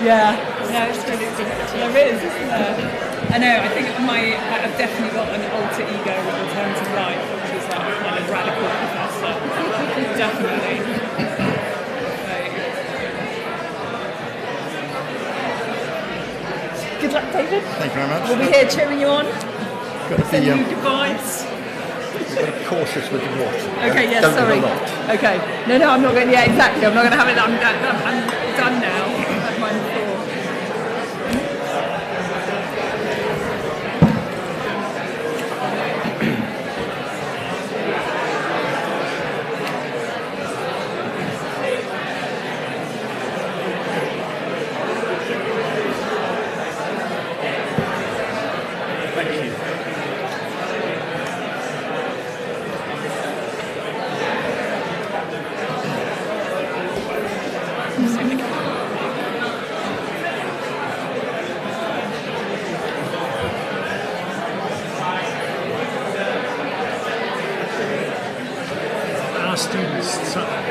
Yeah, no, it's really good. There is, isn't there? I know, I think I've definitely got an alter ego with alternative life, which is like a kind of radical professor. Definitely. So. Good luck, David. Thank you very much. We'll be here cheering you on. Got to be new device. cautious with the water. Okay, yes, sorry. Okay. No, I'm not going. Yeah, exactly. I'm not going to have it. I'm done now. I've mine before.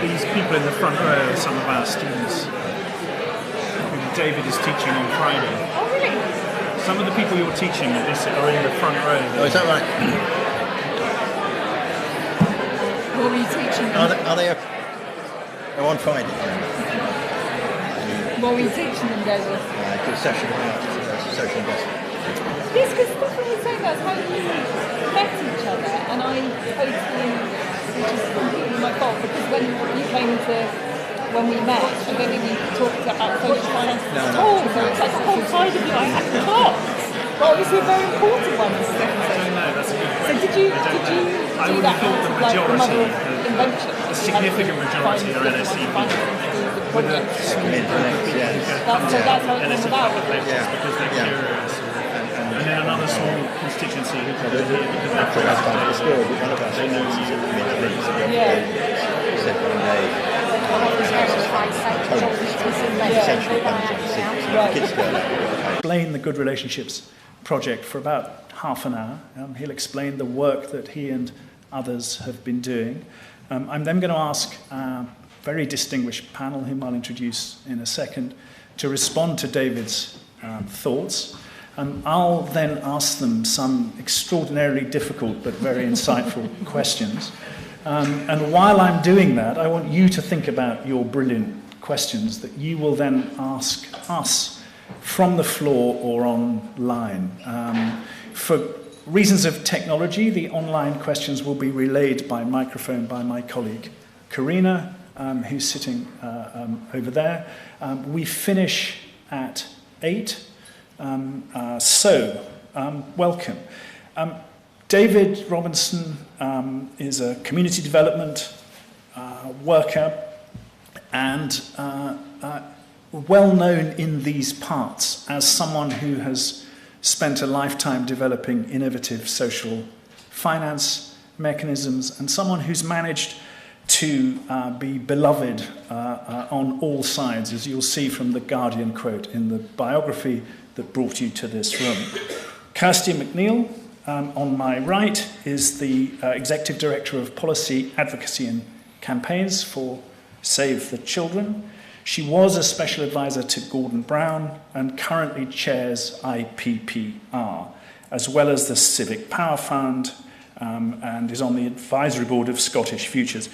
These people in the front row are some of our students who David is teaching on Friday. Oh, really? Some of the people you're teaching are in the front row. Oh, is that right? What were you teaching them? Are they on Friday? What were you teaching them, David? A session about social investment. Yes, because that's what we were saying, that's how you met each other, and I totally... which is completely my fault, because when we met, I don't think you talked about social finance at all, so it's like the whole side of you I had to talk. But obviously a very important one is I don't know, that's a good So did you I do would that have thought the like the mother of majority, invention? a significant majority are LSE people. With the So that's how it came about. Because they're curious. And then another small constituency who come in here because they're curious. One of our students is said one day, essentially kids go out. Explain the Good Relationships project for about half an hour. He'll explain the work that he and others have been doing. I'm then going to ask a very distinguished panel, whom I'll introduce in a second, to respond to David's thoughts. I'll then ask them some extraordinarily difficult but very insightful questions. And while I'm doing that, I want you to think about your brilliant questions that you will then ask us from the floor or online. For reasons of technology, the online questions will be relayed by microphone by my colleague Karina, who's sitting over there. We finish at 8. Welcome. David Robinson is a community development worker and well known in these parts as someone who has spent a lifetime developing innovative social finance mechanisms and someone who's managed to be beloved on all sides, as you'll see from the Guardian quote in the biography that brought you to this room. Kirsty McNeil, on my right, is the Executive Director of Policy, Advocacy and Campaigns for Save the Children. She was a Special Advisor to Gordon Brown and currently chairs IPPR, as well as the Civic Power Fund, and is on the advisory board of Scottish Futures.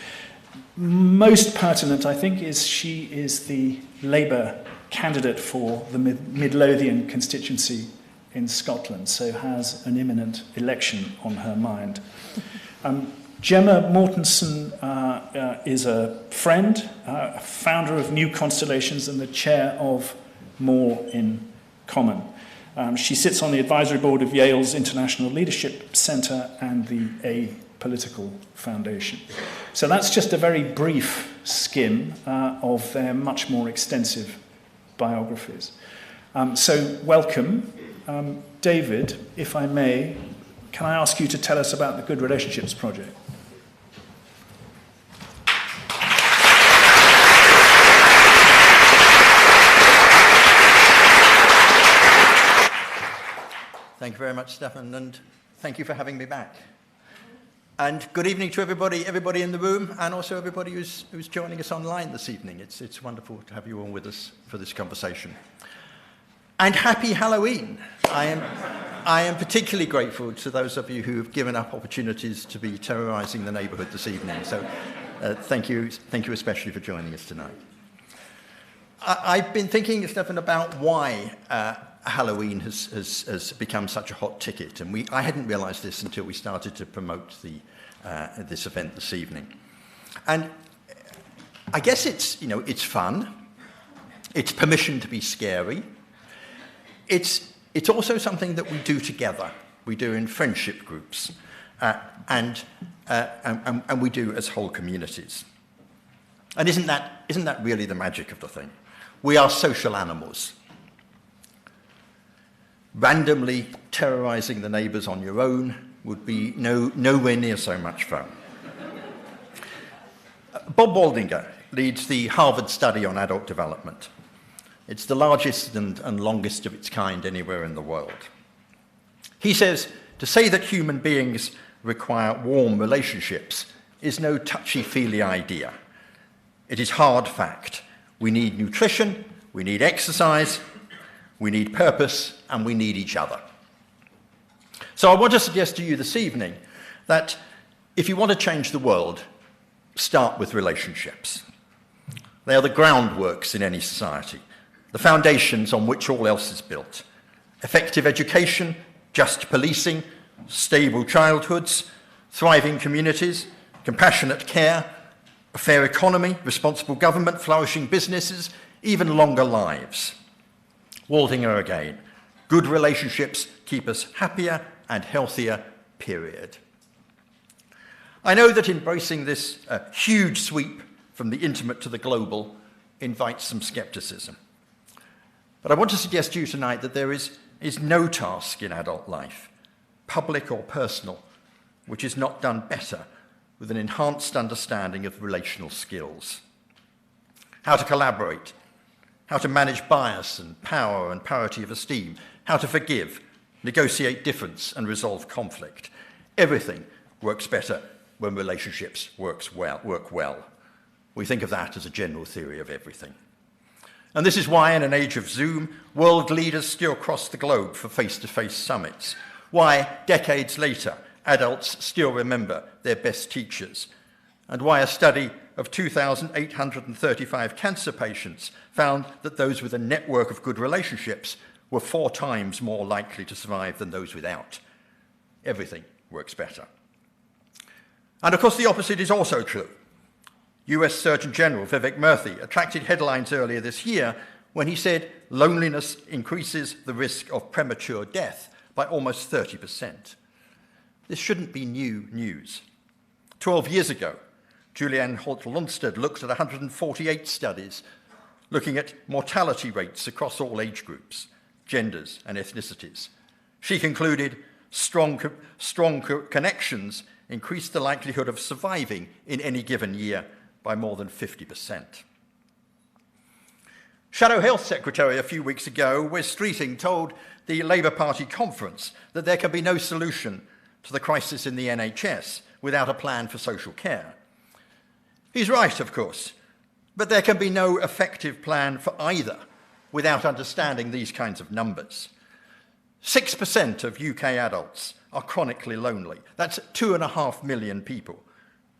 Most pertinent, I think, is she is the Labour candidate for the Midlothian constituency in Scotland, so has an imminent election on her mind. Gemma Mortensen is a friend, founder of New Constellations and the chair of More in Common. She sits on the advisory board of Yale's International Leadership Centre and the Apolitical Foundation. So that's just a very brief skim of their much more extensive biographies. So welcome. David, if I may, can I ask you to tell us about the Good Relationships Project? Thank you very much, Stefan, and thank you for having me back. And good evening to everybody in the room, and also everybody who's joining us online this evening. It's wonderful to have you all with us for this conversation. And happy Halloween. I am particularly grateful to those of you who have given up opportunities to be terrorising the neighbourhood this evening. So thank you especially for joining us tonight. I've been thinking, Stefan, about why Halloween has become such a hot ticket, and I hadn't realised this until we started to promote this event this evening. And I guess it's fun, it's permission to be scary, it's also something that we do together. We do in friendship groups, and we do as whole communities. And isn't that really the magic of the thing? We are social animals. Randomly terrorising the neighbours on your own would be nowhere near so much fun. Bob Waldinger leads the Harvard study on adult development. It's the largest and longest of its kind anywhere in the world. He says, to say that human beings require warm relationships is no touchy-feely idea. It is hard fact. We need nutrition, we need exercise, we need purpose, and we need each other. So I want to suggest to you this evening that if you want to change the world, start with relationships. They are the groundworks in any society, the foundations on which all else is built. Effective education, just policing, stable childhoods, thriving communities, compassionate care, a fair economy, responsible government, flourishing businesses, even longer lives. Waldinger again. Good relationships keep us happier and healthier, period. I know that embracing this huge sweep from the intimate to the global invites some skepticism. But I want to suggest to you tonight that there is no task in adult life, public or personal, which is not done better with an enhanced understanding of relational skills. How to collaborate, how to manage bias and power and parity of esteem, how to forgive, negotiate difference and resolve conflict. Everything works better when relationships work well. We think of that as a general theory of everything. And this is why, in an age of Zoom, world leaders still cross the globe for face-to-face summits. Why, decades later, adults still remember their best teachers. And why a study of 2,835 cancer patients found that those with a network of good relationships were 4 times more likely to survive than those without. Everything works better. And of course, the opposite is also true. US Surgeon General Vivek Murthy attracted headlines earlier this year when he said loneliness increases the risk of premature death by almost 30%. This shouldn't be new news. 12 years ago, Julianne Holt-Lunstad looked at 148 studies looking at mortality rates across all age groups, genders and ethnicities. She concluded strong connections increase the likelihood of surviving in any given year by more than 50%. Shadow Health Secretary a few weeks ago, Wes Streeting, told the Labour Party conference that there can be no solution to the crisis in the NHS without a plan for social care. He's right, of course, but there can be no effective plan for either without understanding these kinds of numbers. 6% of UK adults are chronically lonely. That's 2.5 million people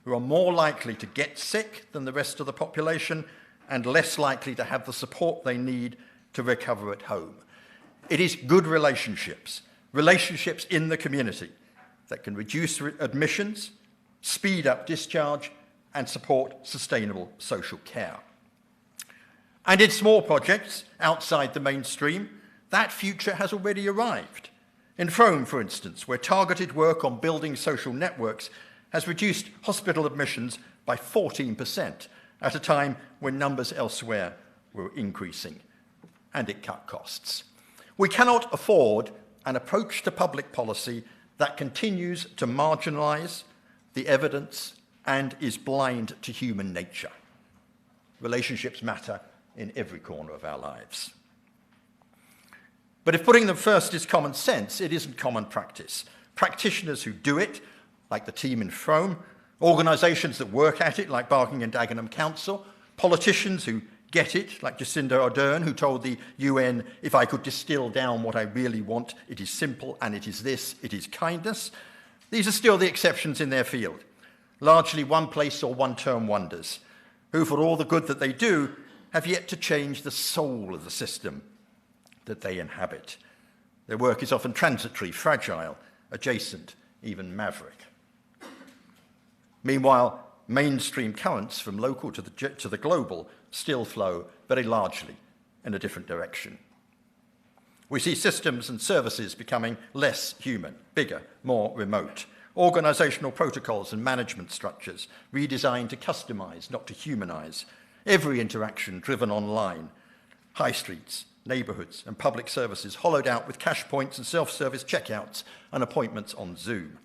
who are more likely to get sick than the rest of the population and less likely to have the support they need to recover at home. It is good relationships in the community that can reduce admissions, speed up discharge, and support sustainable social care. And in small projects outside the mainstream, that future has already arrived. In Frome, for instance, where targeted work on building social networks has reduced hospital admissions by 14% at a time when numbers elsewhere were increasing, and it cut costs. We cannot afford an approach to public policy that continues to marginalise the evidence and is blind to human nature. Relationships matter in every corner of our lives. But if putting them first is common sense, it isn't common practice. Practitioners who do it like the team in Frome, organisations that work at it, like Barking and Dagenham Council, politicians who get it, like Jacinda Ardern, who told the UN, if I could distill down what I really want, it is simple, and it is this, it is kindness. These are still the exceptions in their field, largely one-place or one-term wonders, who, for all the good that they do, have yet to change the soul of the system that they inhabit. Their work is often transitory, fragile, adjacent, even maverick. Meanwhile, mainstream currents from local to the global still flow very largely in a different direction. We see systems and services becoming less human, bigger, more remote. Organisational protocols and management structures redesigned to customise, not to humanise. Every interaction driven online. High streets, neighbourhoods and public services hollowed out with cash points and self-service checkouts and appointments on Zoom.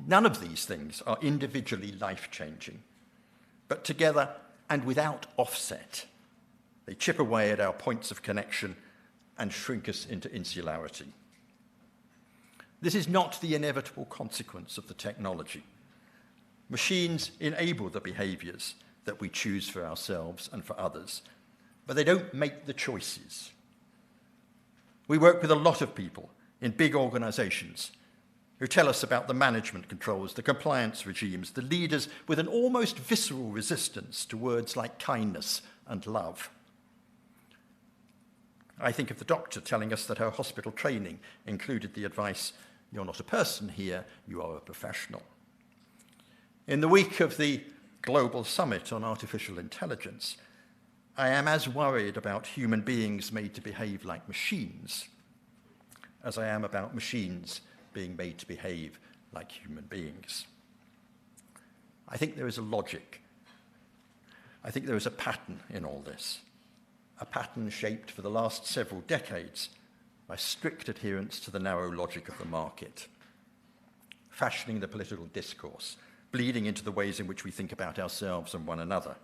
None of these things are individually life-changing, but together and without offset, they chip away at our points of connection and shrink us into insularity. This is not the inevitable consequence of the technology. Machines enable the behaviours that we choose for ourselves and for others, but they don't make the choices. We work with a lot of people in big organisations who tell us about the management controls, the compliance regimes, the leaders with an almost visceral resistance to words like kindness and love. I think of the doctor telling us that her hospital training included the advice, you're not a person here, you are a professional. In the week of the Global Summit on Artificial Intelligence, I am as worried about human beings made to behave like machines as I am about machines being made to behave like human beings. I think there is a logic. I think there is a pattern in all this, a pattern shaped for the last several decades by strict adherence to the narrow logic of the market, fashioning the political discourse, bleeding into the ways in which we think about ourselves and one another,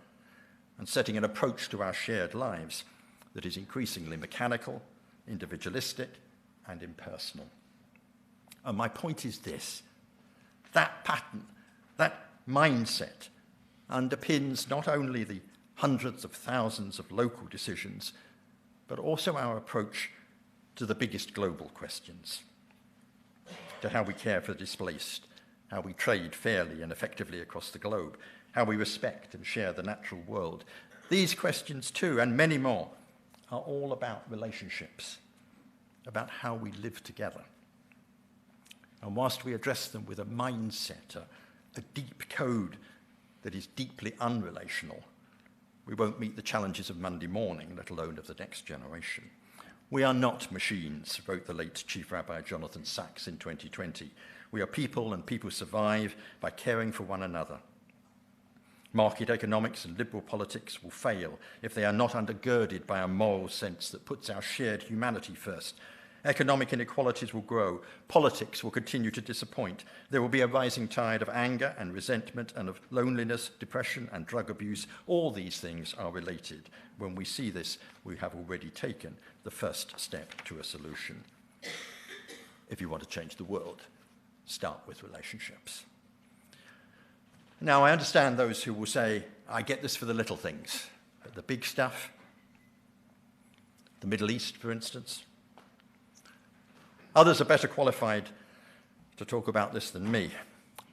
and setting an approach to our shared lives that is increasingly mechanical, individualistic, and impersonal. And my point is this: that pattern, that mindset, underpins not only the hundreds of thousands of local decisions, but also our approach to the biggest global questions, to how we care for the displaced, how we trade fairly and effectively across the globe, how we respect and share the natural world. These questions too, and many more, are all about relationships, about how we live together. And whilst we address them with a mindset, a deep code that is deeply unrelational, we won't meet the challenges of Monday morning, let alone of the next generation. We are not machines, wrote the late Chief Rabbi Jonathan Sacks in 2020. We are people, and people survive by caring for one another. Market economics and liberal politics will fail if they are not undergirded by a moral sense that puts our shared humanity first. Economic inequalities will grow. Politics will continue to disappoint. There will be a rising tide of anger and resentment and of loneliness, depression and drug abuse. All these things are related. When we see this, we have already taken the first step to a solution. If you want to change the world, start with relationships. Now, I understand those who will say, I get this for the little things, but the big stuff, the Middle East, for instance. Others are better qualified to talk about this than me.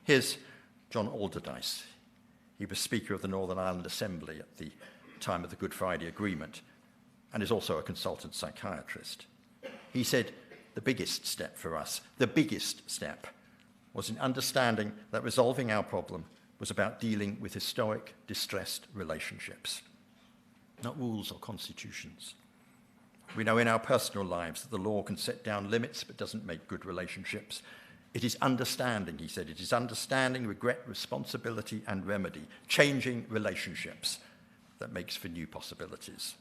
Here's John Alderdice. He was Speaker of the Northern Ireland Assembly at the time of the Good Friday Agreement and is also a consultant psychiatrist. He said, the biggest step for us, the biggest step, was in understanding that resolving our problem was about dealing with historic, distressed relationships, not rules or constitutions. We know in our personal lives that the law can set down limits but doesn't make good relationships. It is understanding, he said, it is understanding, regret, responsibility, and remedy, changing relationships that makes for new possibilities.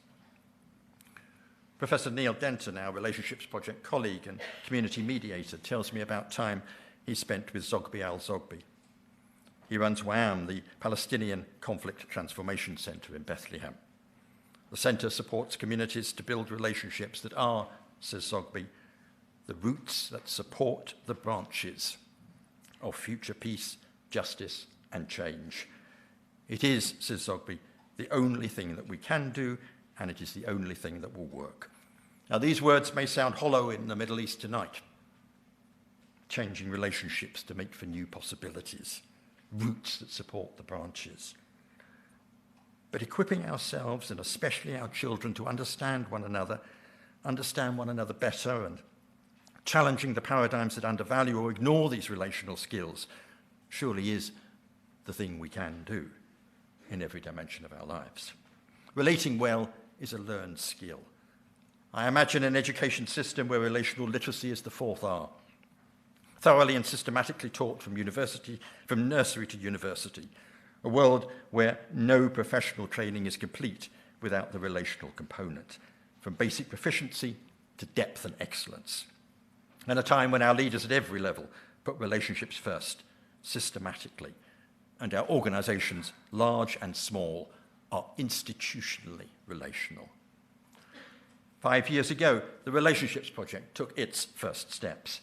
Professor Neil Denton, our Relationships Project colleague and community mediator, tells me about time he spent with Zogby al-Zogby. He runs WAM, the Palestinian Conflict Transformation Centre in Bethlehem. The centre supports communities to build relationships that are, says Zogby, the roots that support the branches. of future peace, justice, and change. It is, says Zogby, the only thing that we can do, and it is the only thing that will work. Now, these words may sound hollow in the Middle East tonight. Changing relationships to make for new possibilities, roots that support the branches. But equipping ourselves, and especially our children, to understand one another better, and challenging the paradigms that undervalue or ignore these relational skills surely is the thing we can do in every dimension of our lives. Relating well is a learned skill. I imagine an education system where relational literacy is the fourth R, thoroughly and systematically taught from nursery to university, a world where no professional training is complete without the relational component, from basic proficiency to depth and excellence. And a time when our leaders at every level put relationships first, systematically, and our organizations, large and small, are institutionally relational. 5 years ago, the Relationships Project took its first steps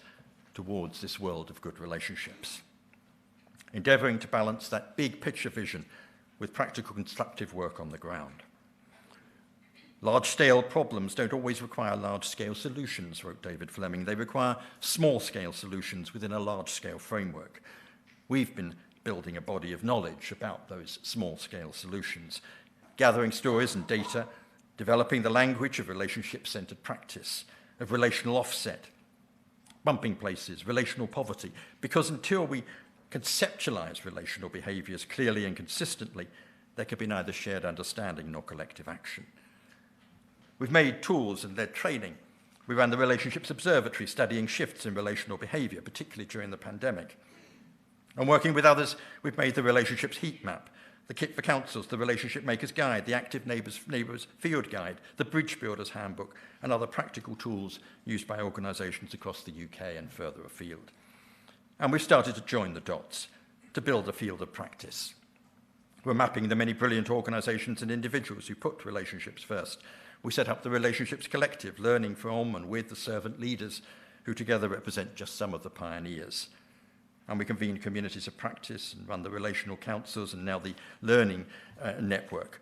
towards this world of good relationships, endeavoring to balance that big picture vision with practical constructive work on the ground. Large-scale problems don't always require large-scale solutions, wrote David Fleming. They require small-scale solutions within a large-scale framework. We've been building a body of knowledge about those small-scale solutions, gathering stories and data, developing the language of relationship-centered practice, of relational offset, bumping places, relational poverty, because until we conceptualize relational behaviors clearly and consistently, there can be neither shared understanding nor collective action. We've made tools and led training. We ran the Relationships Observatory, studying shifts in relational behavior, particularly during the pandemic. And working with others, we've made the Relationships Heat Map, the Kit for Councils, the Relationship Makers Guide, the Active Neighbours Field Guide, the Bridge Builders Handbook, and other practical tools used by organisations across the UK and further afield. And we've started to join the dots, to build a field of practice. We're mapping the many brilliant organisations and individuals who put relationships first. We set up the Relationships Collective, learning from and with the servant leaders who together represent just some of the pioneers. And we convene communities of practice and run the relational councils and now the learning network.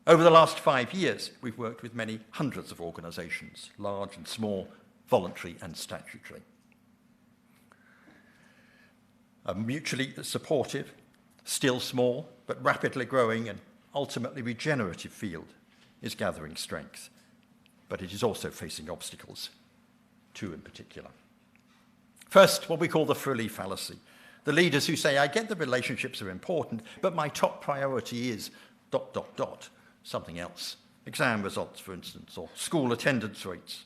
Over the last 5 years, we've worked with many hundreds of organisations, large and small, voluntary and statutory. A mutually supportive, still small, but rapidly growing and ultimately regenerative field is gathering strength, but it is also facing obstacles, two in particular. First, what we call the frilly fallacy. The leaders who say, I get the relationships are important, but my top priority is ... something else. Exam results, for instance, or school attendance rates.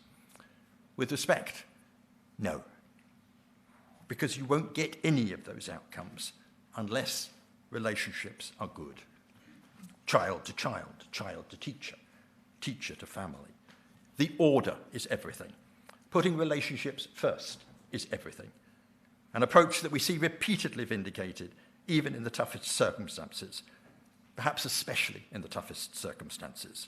With respect, no. Because you won't get any of those outcomes unless relationships are good. Child to child, child to teacher, teacher to family. The order is everything. Putting relationships first is everything. An approach that we see repeatedly vindicated, even in the toughest circumstances, perhaps especially in the toughest circumstances.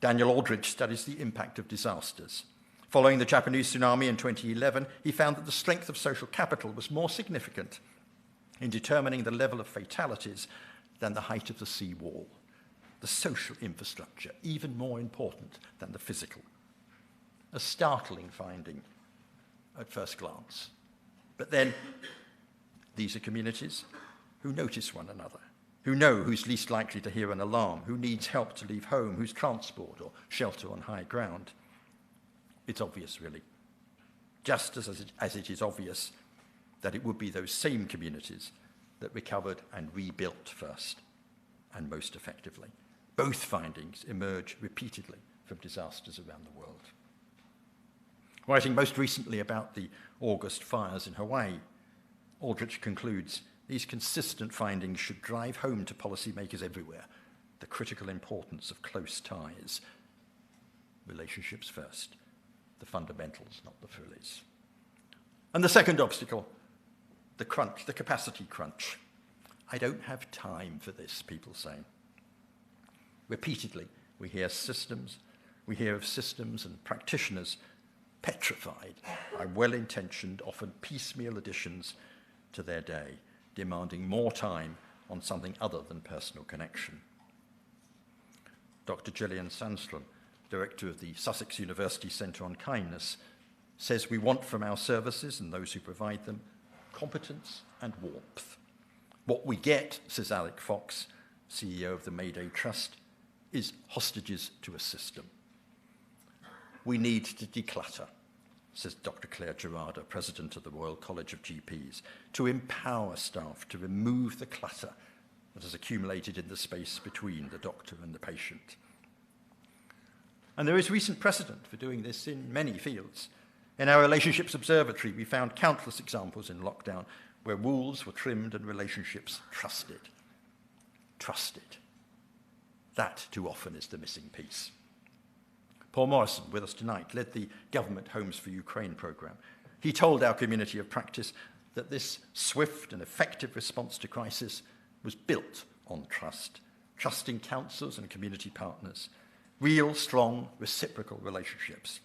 Daniel Aldridge studies the impact of disasters. Following the Japanese tsunami in 2011, he found that the strength of social capital was more significant in determining the level of fatalities than the height of the sea wall. The social infrastructure, even more important than the physical. A startling finding at first glance. But then, these are communities who notice one another, who know who's least likely to hear an alarm, who needs help to leave home, whose transport or shelter on high ground. It's obvious, really. Just as it is obvious that it would be those same communities that recovered and rebuilt first and most effectively. Both findings emerge repeatedly from disasters around the world. Writing most recently about the August fires in Hawaii, Aldrich concludes, these consistent findings should drive home to policymakers everywhere the critical importance of close ties. Relationships first, the fundamentals, not the frillies. And the second obstacle, the crunch, the capacity crunch. I don't have time for this, people say. Repeatedly, we hear of systems and practitioners petrified by well-intentioned, often piecemeal additions to their day, demanding more time on something other than personal connection. Dr. Gillian Sandstrom, director of the Sussex University Centre on Kindness, says we want from our services and those who provide them competence and warmth. What we get, says Alec Fox, CEO of the Mayday Trust, is hostages to a system. We need to declutter, says Dr. Claire Gerarda, president of the Royal College of GPs, to empower staff to remove the clutter that has accumulated in the space between the doctor and the patient. And there is recent precedent for doing this in many fields. In our Relationships Observatory, we found countless examples in lockdown where rules were trimmed and relationships trusted. Trusted. That, too often, is the missing piece. Paul Morrison, with us tonight, led the Government Homes for Ukraine programme. He told our community of practice that this swift and effective response to crisis was built on trust, trusting councils and community partners, real, strong, reciprocal relationships.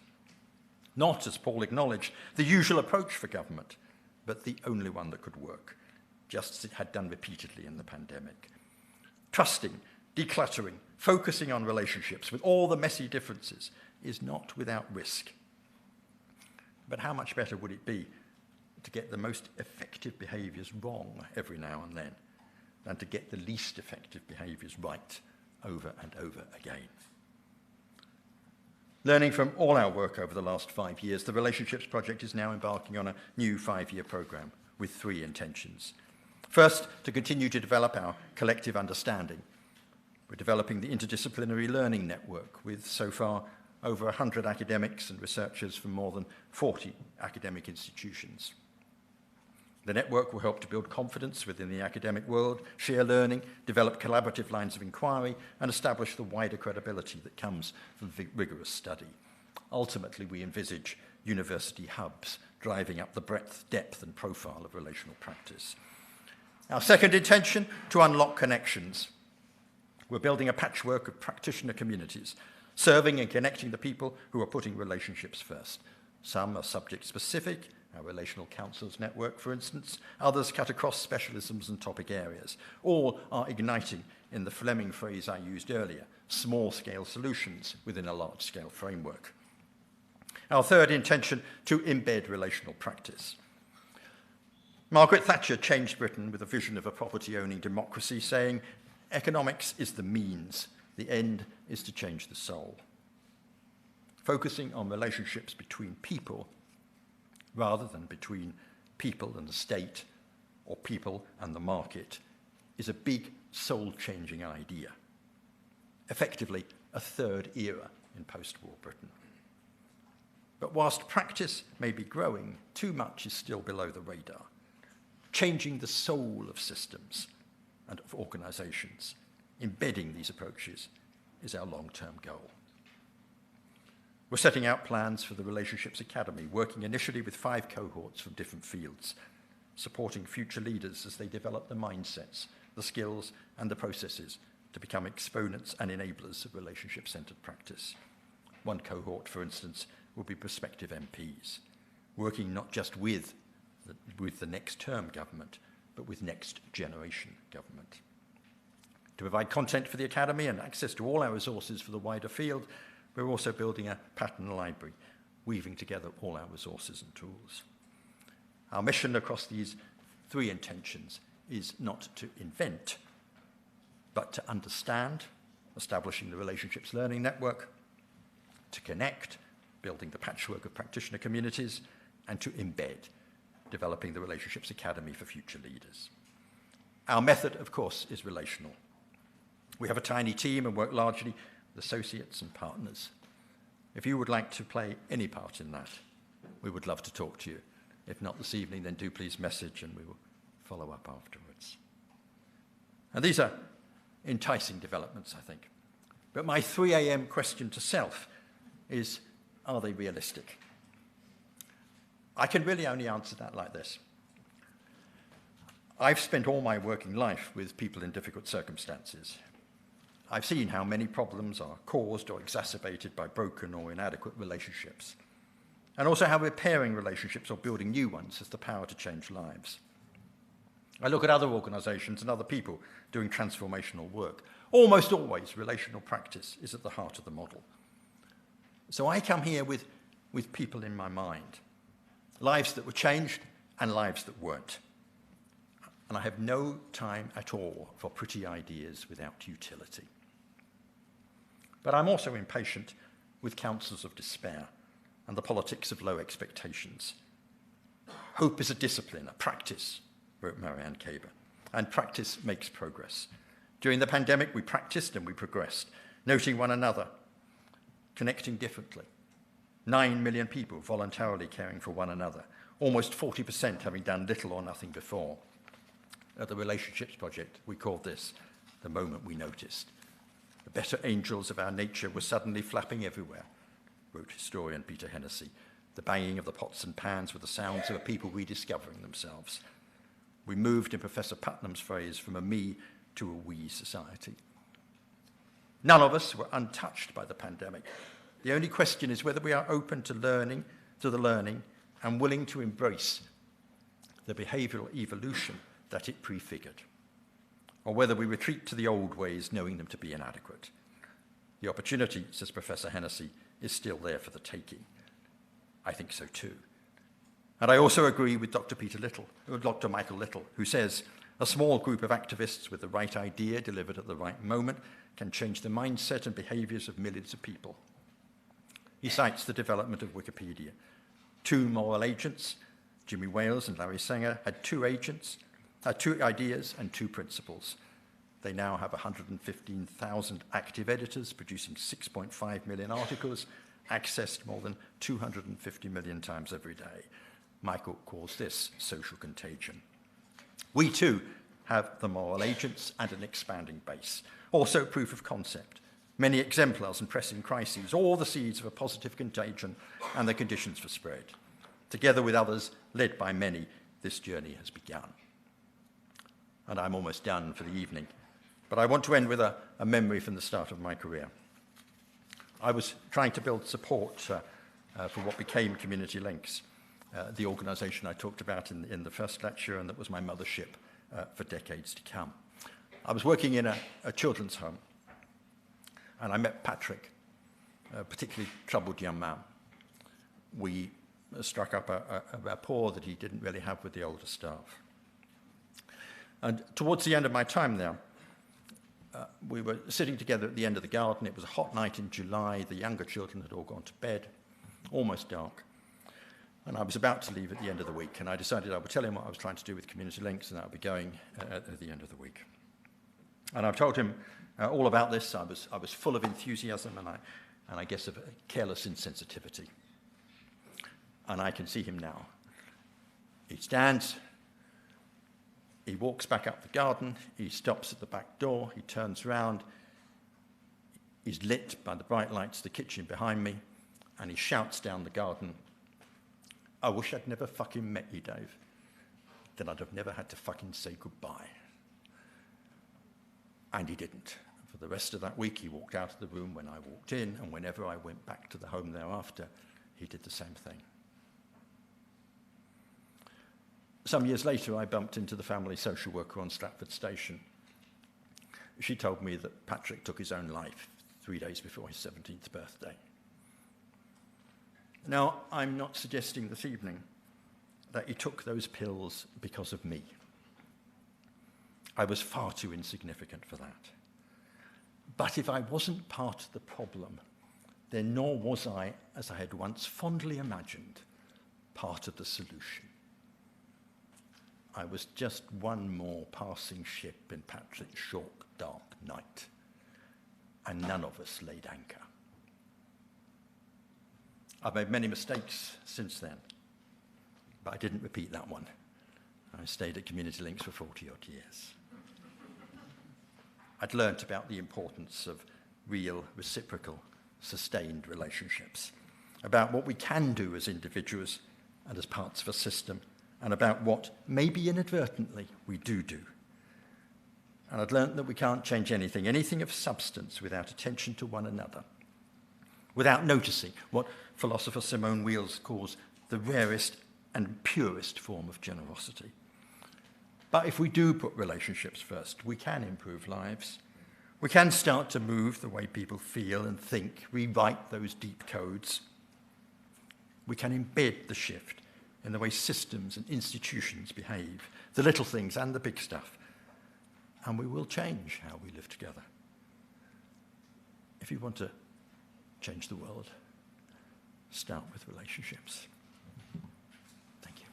Not, as Paul acknowledged, the usual approach for government, but the only one that could work, just as it had done repeatedly in the pandemic. Trusting, decluttering, focusing on relationships with all the messy differences is not without risk. But how much better would it be to get the most effective behaviours wrong every now and then than to get the least effective behaviours right over and over again? Learning from all our work over the last 5 years, the Relationships Project is now embarking on a new 5-year programme with 3 intentions. First, to continue to develop our collective understanding. We're developing the interdisciplinary learning network with, so far, over 100 academics and researchers from more than 40 academic institutions. The network will help to build confidence within the academic world, share learning, develop collaborative lines of inquiry, and establish the wider credibility that comes from rigorous study. Ultimately, we envisage university hubs driving up the breadth, depth, and profile of relational practice. Our second intention, to unlock connections. We're building a patchwork of practitioner communities, serving and connecting the people who are putting relationships first. Some are subject-specific, our Relational Councils Network, for instance. Others cut across specialisms and topic areas. All are igniting, in the Fleming phrase I used earlier, small-scale solutions within a large-scale framework. Our third intention, to embed relational practice. Margaret Thatcher changed Britain with a vision of a property-owning democracy, saying, economics is the means, the end is to change the soul. Focusing on relationships between people rather than between people and the state or people and the market is a big soul-changing idea. Effectively, a third era in post-war Britain. But whilst practice may be growing, too much is still below the radar. Changing the soul of systems and of organisations, embedding these approaches, is our long-term goal. We're setting out plans for the Relationships Academy, working initially with 5 cohorts from different fields, supporting future leaders as they develop the mindsets, the skills, and the processes to become exponents and enablers of relationship-centred practice. One cohort, for instance, will be prospective MPs, working not just with the next term government, but with next generation government. To provide content for the Academy and access to all our resources for the wider field, we're also building a pattern library, weaving together all our resources and tools. Our mission across these 3 intentions is not to invent, but to understand, establishing the Relationships Learning Network, to connect, building the patchwork of practitioner communities, and to embed, developing the Relationships Academy for future leaders. Our method, of course, is relational. We have a tiny team and work largely with associates and partners. If you would like to play any part in that, we would love to talk to you. If not this evening, then do please message and we will follow up afterwards. And these are enticing developments, I think. But my 3 a.m. question to self is, are they realistic? I can really only answer that like this. I've spent all my working life with people in difficult circumstances. I've seen how many problems are caused or exacerbated by broken or inadequate relationships. and also how repairing relationships or building new ones has the power to change lives. I look at other organisations and other people doing transformational work. Almost always, relational practice is at the heart of the model. So I come here with people in my mind, lives that were changed and lives that weren't. And I have no time at all for pretty ideas without utility. But I'm also impatient with counsels of despair and the politics of low expectations. Hope is a discipline, a practice, wrote Marianne Kaber, and practice makes progress. During the pandemic, we practiced and we progressed, noting one another, connecting differently. 9 million people voluntarily caring for one another, almost 40% having done little or nothing before. At the Relationships Project, we called this the moment we noticed. The better angels of our nature were suddenly flapping everywhere, wrote historian Peter Hennessy. The banging of the pots and pans were the sounds of a people rediscovering themselves. We moved, in Professor Putnam's phrase, from a me to a we society. None of us were untouched by the pandemic. The only question is whether we are open to the learning, and willing to embrace the behavioural evolution that it prefigured, or whether we retreat to the old ways, knowing them to be inadequate. The opportunity, says Professor Hennessy, is still there for the taking. I think so too. And I also agree with Dr. Michael Little, who says, a small group of activists with the right idea delivered at the right moment can change the mindset and behaviours of millions of people. He cites the development of Wikipedia. 2 moral agents, Jimmy Wales and Larry Sanger, had 2 ideas and 2 principles. They now have 115,000 active editors, producing 6.5 million articles, accessed more than 250 million times every day. Michael calls this social contagion. We too have the moral agents and an expanding base. Also proof of concept. Many exemplars and pressing crises, all the seeds of a positive contagion and the conditions for spread. Together with others, led by many, this journey has begun. And I'm almost done for the evening, but I want to end with a memory from the start of my career. I was trying to build support for what became Community Links, the organisation I talked about in the first lecture, and that was my mothership for decades to come. I was working in a children's home, and I met Patrick, a particularly troubled young man. We struck up a rapport that he didn't really have with the older staff. And towards the end of my time there, we were sitting together at the end of the garden. It was a hot night in July. The younger children had all gone to bed, almost dark. And I was about to leave at the end of the week, and I decided I would tell him what I was trying to do with Community Links, and I would be going at the end of the week. And I've told him all about this. I was full of enthusiasm and I guess of a careless insensitivity. And I can see him now. He stands, he walks back up the garden, he stops at the back door, he turns round, he's lit by the bright lights of the kitchen behind me, and he shouts down the garden, "I wish I'd never fucking met you, Dave. Then I'd have never had to fucking say goodbye." And he didn't. For the rest of that week, he walked out of the room when I walked in, and whenever I went back to the home thereafter, he did the same thing. Some years later, I bumped into the family social worker on Stratford Station. She told me that Patrick took his own life 3 days before his 17th birthday. Now, I'm not suggesting this evening that he took those pills because of me. I was far too insignificant for that. But if I wasn't part of the problem, then nor was I, as I had once fondly imagined, part of the solution. I was just one more passing ship in Patrick's short, dark night, and none of us laid anchor. I've made many mistakes since then, but I didn't repeat that one. I stayed at Community Links for 40-odd years. I'd learnt about the importance of real, reciprocal, sustained relationships, about what we can do as individuals and as parts of a system, and about what, maybe inadvertently, we do. And I'd learnt that we can't change anything of substance without attention to one another. without noticing what philosopher Simone Weil calls the rarest and purest form of generosity. But if we do put relationships first, we can improve lives. We can start to move the way people feel and think, rewrite those deep codes. We can embed the shift in the way systems and institutions behave, the little things and the big stuff. And we will change how we live together. If you want to change the world, start with relationships. Thank you.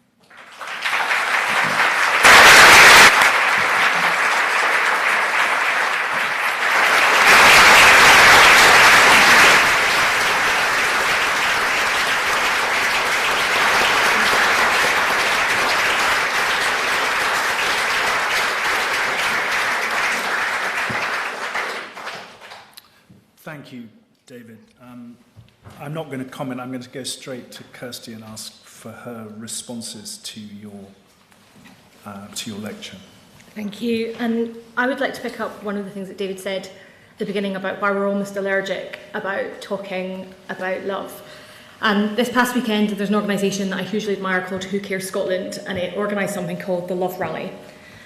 Thank you, David. I'm not going to comment. I'm going to go straight to Kirsty and ask for her responses to your lecture. Thank you. And I would like to pick up one of the things that David said at the beginning about why we're almost allergic about talking about love. And this past weekend, there's an organisation that I hugely admire called Who Cares Scotland, and it organised something called the Love Rally.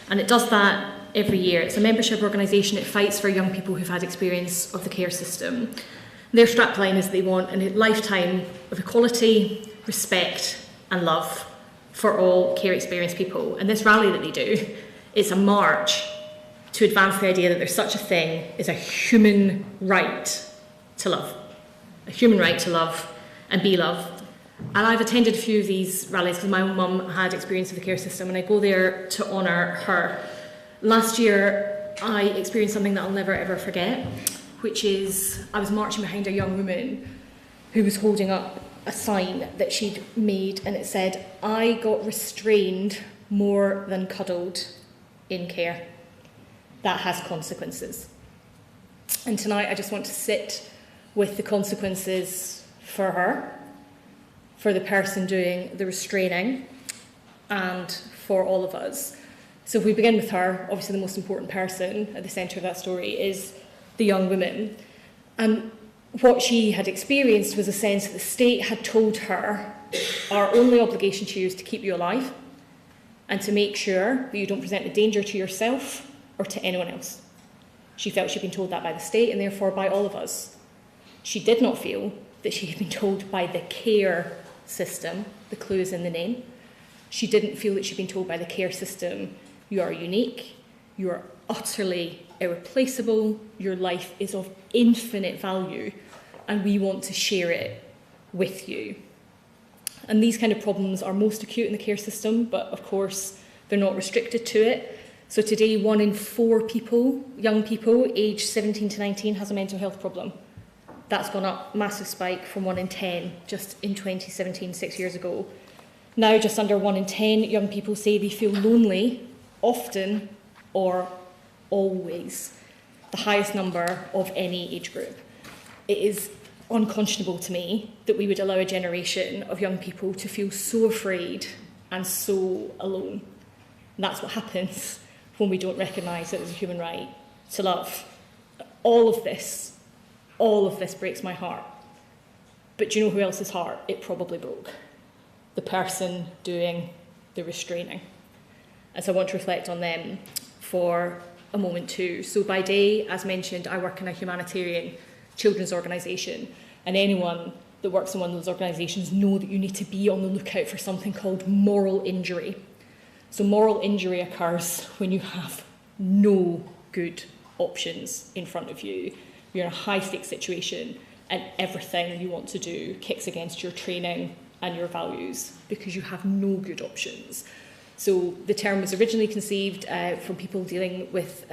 And it does that every year. It's a membership organisation. It fights for young people who've had experience of the care system. Their strapline is they want a lifetime of equality, respect and love for all care experienced people. And this rally that they do is a march to advance the idea that there's such a thing as a human right to love. A human right to love and be loved. And I've attended a few of these rallies because my own mum had experience of the care system, and I go there to honour her. Last year, I experienced something that I'll never ever forget, which is I was marching behind a young woman who was holding up a sign that she'd made, and it said, "I got restrained more than cuddled in care." That has consequences. And tonight I just want to sit with the consequences for her, for the person doing the restraining, and for all of us. So if we begin with her, obviously the most important person at the centre of that story is the young woman. And what she had experienced was a sense that the state had told her, our only obligation to you is to keep you alive and to make sure that you don't present a danger to yourself or to anyone else. She felt she'd been told that by the state and therefore by all of us. She did not feel that she had been told by the care system, the clue is in the name. She didn't feel that she'd been told by the care system, you are unique, you are utterly irreplaceable, your life is of infinite value, and we want to share it with you. And these kind of problems are most acute in the care system, but of course they're not restricted to it. So today, 1 in 4 people, young people, aged 17 to 19, has a mental health problem. That's gone up, massive spike from 1 in 10 just in 2017, 6 years ago. Now just under 1 in 10 young people say they feel lonely, often or always, the highest number of any age group. It is unconscionable to me that we would allow a generation of young people to feel so afraid and so alone. And that's what happens when we don't recognise that there's a human right to love. All of this breaks my heart. But do you know who else's heart it probably broke? The person doing the restraining. And so I want to reflect on them for a moment too. So by day, as mentioned, I work in a humanitarian children's organisation, and anyone that works in one of those organisations know that you need to be on the lookout for something called moral injury. So moral injury occurs when you have no good options in front of you. You're in a high-stakes situation and everything you want to do kicks against your training and your values because you have no good options. So the term was originally conceived from people dealing with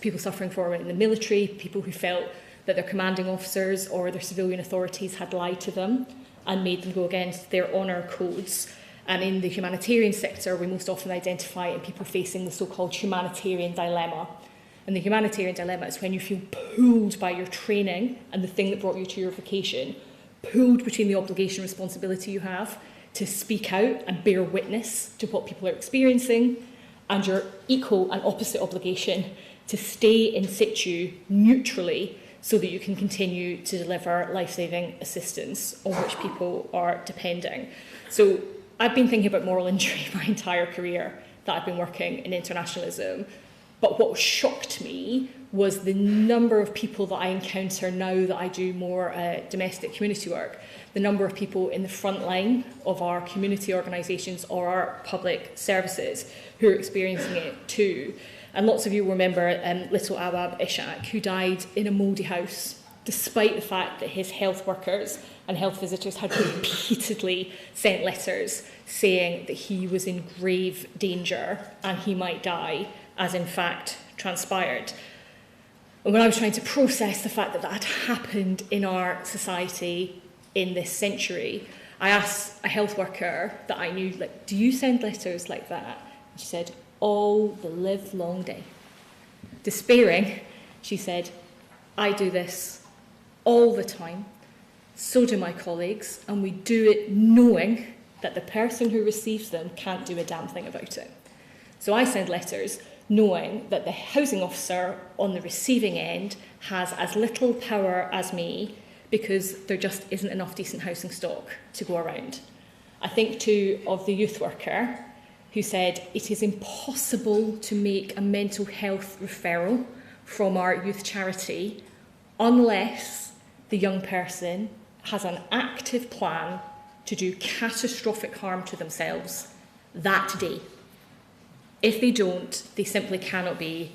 people suffering from it in the military, people who felt that their commanding officers or their civilian authorities had lied to them and made them go against their honour codes. And in the humanitarian sector, we most often identify it in people facing the so-called humanitarian dilemma. And the humanitarian dilemma is when you feel pulled by your training and the thing that brought you to your vocation, pulled between the obligation and responsibility you have to speak out and bear witness to what people are experiencing, and your equal and opposite obligation to stay in situ neutrally so that you can continue to deliver life-saving assistance on which people are depending. So I've been thinking about moral injury my entire career that I've been working in internationalism. But what shocked me was the number of people that I encounter now that I do more domestic community work, the number of people in the front line of our community organisations or our public services who are experiencing it too. And lots of you remember little Awab Ishaq, who died in a mouldy house, despite the fact that his health workers and health visitors had repeatedly sent letters saying that he was in grave danger and he might die, as in fact transpired. And when I was trying to process the fact that that had happened in our society in this century, I asked a health worker that I knew, like, do you send letters like that? And she said, all the live long day. Despairing, she said, I do this all the time. So do my colleagues, and we do it knowing that the person who receives them can't do a damn thing about it. So I send letters knowing that the housing officer on the receiving end has as little power as me because there just isn't enough decent housing stock to go around. I think too of the youth worker who said it is impossible to make a mental health referral from our youth charity unless the young person has an active plan to do catastrophic harm to themselves that day. If they don't, they simply cannot be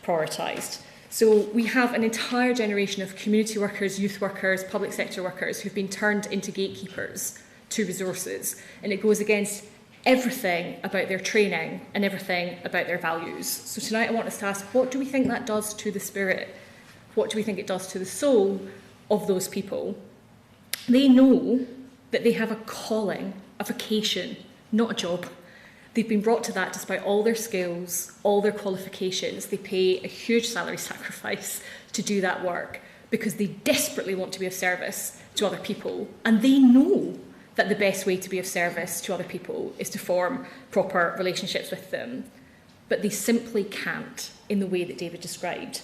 prioritised. So we have an entire generation of community workers, youth workers, public sector workers who've been turned into gatekeepers to resources, and it goes against everything about their training and everything about their values. So tonight I want us to ask, what do we think that does to the spirit? What do we think it does to the soul of those people? They know that they have a calling, a vocation, not a job. They've been brought to that despite all their skills, all their qualifications. They pay a huge salary sacrifice to do that work because they desperately want to be of service to other people. And they know that the best way to be of service to other people is to form proper relationships with them. But they simply can't in the way that David described.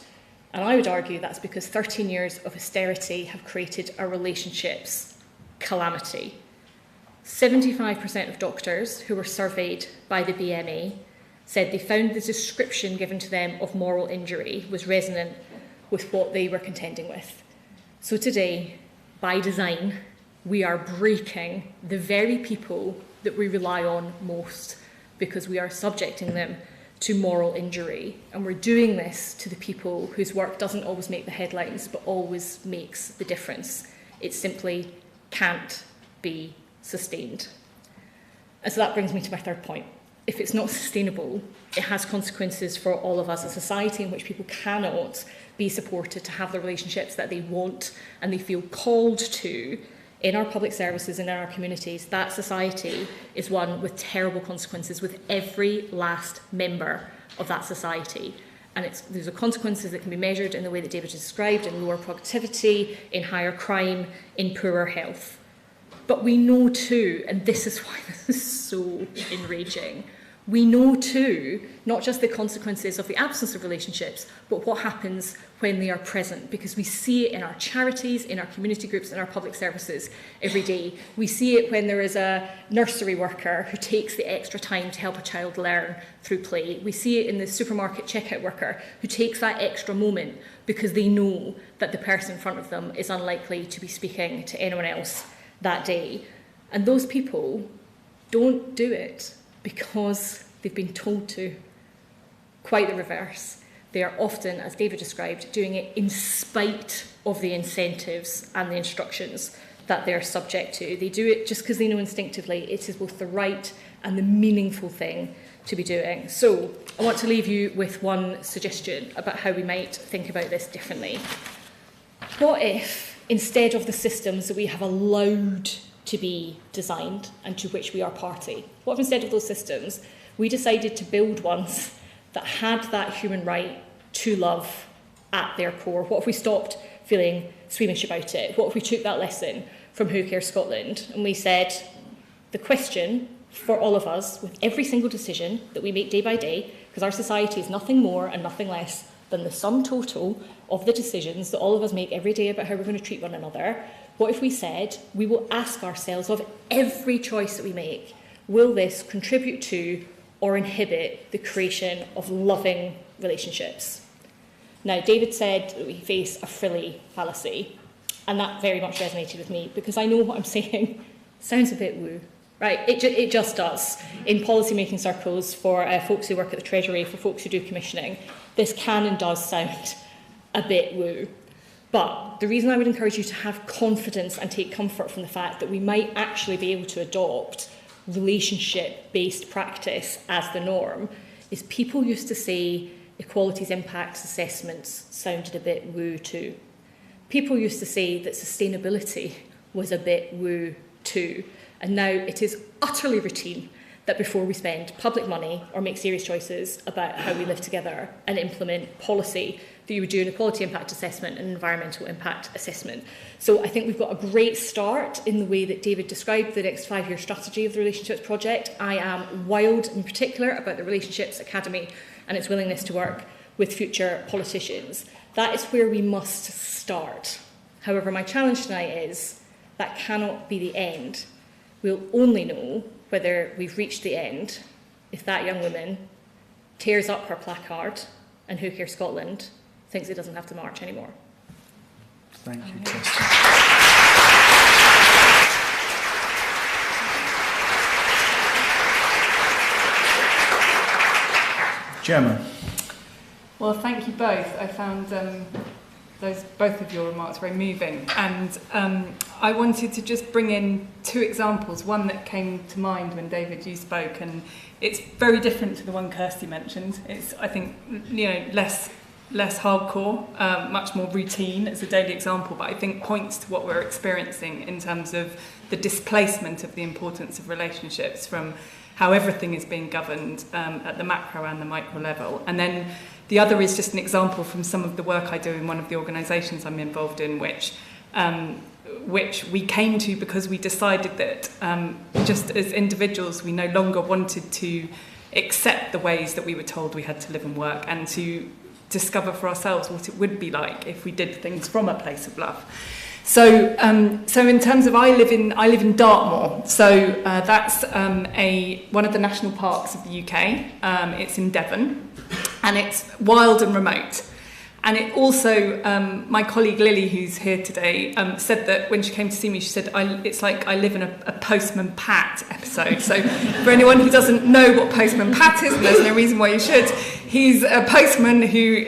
And I would argue that's because 13 years of austerity have created a relationships calamity. 75% of doctors who were surveyed by the BMA said they found the description given to them of moral injury was resonant with what they were contending with. So today, by design, we are breaking the very people that we rely on most because we are subjecting them to moral injury. And we're doing this to the people whose work doesn't always make the headlines, but always makes the difference. It simply can't be sustained. And so that brings me to my third point. If it's not sustainable, it has consequences for all of us, a society in which people cannot be supported to have the relationships that they want and they feel called to in our public services and in our communities. That society is one with terrible consequences with every last member of that society. And those are consequences that can be measured in the way that David described, in lower productivity, in higher crime, in poorer health. But we know too, and this is why this is so enraging, we know too, not just the consequences of the absence of relationships, but what happens when they are present, because we see it in our charities, in our community groups, in our public services every day. We see it when there is a nursery worker who takes the extra time to help a child learn through play. We see it in the supermarket checkout worker who takes that extra moment because they know that the person in front of them is unlikely to be speaking to anyone else that day. And those people don't do it because they've been told to. Quite the reverse. They are often, as David described, doing it in spite of the incentives and the instructions that they're subject to. They do it just because they know instinctively it is both the right and the meaningful thing to be doing. So I want to leave you with one suggestion about how we might think about this differently. What if, instead of the systems that we have allowed to be designed and to which we are party, what if instead of those systems we decided to build ones that had that human right to love at their core? What if we stopped feeling squeamish about it? What if we took that lesson from Who Cares Scotland and we said, the question for all of us with every single decision that we make day by day, because our society is nothing more and nothing less than than the sum total of the decisions that all of us make every day about how we're going to treat one another? What if we said, we will ask ourselves of every choice that we make, will this contribute to or inhibit the creation of loving relationships? Now, David said that we face a frilly fallacy, and that very much resonated with me, because I know what I'm saying sounds a bit woo, right? It just does. In policy-making circles, for folks who work at the Treasury, for folks who do commissioning, this can and does sound a bit woo. But the reason I would encourage you to have confidence and take comfort from the fact that we might actually be able to adopt relationship-based practice as the norm is people used to say equalities impact assessments sounded a bit woo too. People used to say that sustainability was a bit woo too. And now it is utterly routine that before we spend public money or make serious choices about how we live together and implement policy, that you would do an equality impact assessment and environmental impact assessment. So I think we've got a great start in the way that David described the next 5-year strategy of the Relationships Project. I am wild in particular about the Relationships Academy and its willingness to work with future politicians. That is where we must start. However, my challenge tonight is that cannot be the end. We'll only know whether we've reached the end if that young woman tears up her placard and Who Cares Scotland thinks it doesn't have to march anymore. Thank you, Kirsten. Gemma. Well, thank you both. I found both of your remarks very moving, and I wanted to just bring in 2 examples. One that came to mind when David you spoke, and it's very different to the one Kirsty mentioned. It's, I think, less hardcore, much more routine as a daily example, but I think points to what we're experiencing in terms of the displacement of the importance of relationships from how everything is being governed at the macro and the micro level. And then the other is just an example from some of the work I do in one of the organisations I'm involved in, which we came to because we decided that just as individuals we no longer wanted to accept the ways that we were told we had to live and work, and to discover for ourselves what it would be like if we did things from a place of love. So in terms of I live in Dartmoor. So that's one of the national parks of the UK. It's in Devon, and it's wild and remote. And it also, my colleague Lily, who's here today, said that when she came to see me, she said, it's like I live in a Postman Pat episode. So for anyone who doesn't know what Postman Pat is, and there's no reason why you should, he's a postman who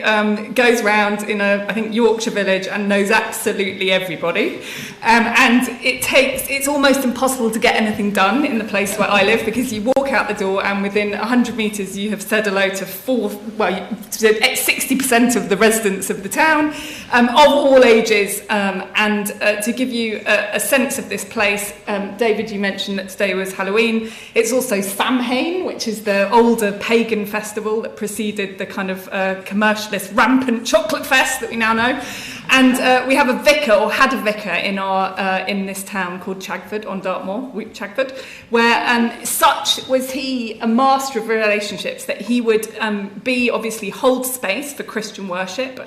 goes around in I think Yorkshire village and knows absolutely everybody. And it's almost impossible to get anything done in the place where I live, because you walk out the door and within 100 metres you have said hello to 60% of the residents of the town, of all ages. And to give you a sense of this place, David, you mentioned that today was Halloween. It's also Samhain, which is the older pagan festival that preceded the kind of commercialist rampant chocolate fest that we now know. And we have a vicar, or had a vicar, in this town called Chagford on Dartmoor, Chagford, where such was he a master of relationships that he would obviously hold space for Christian worship,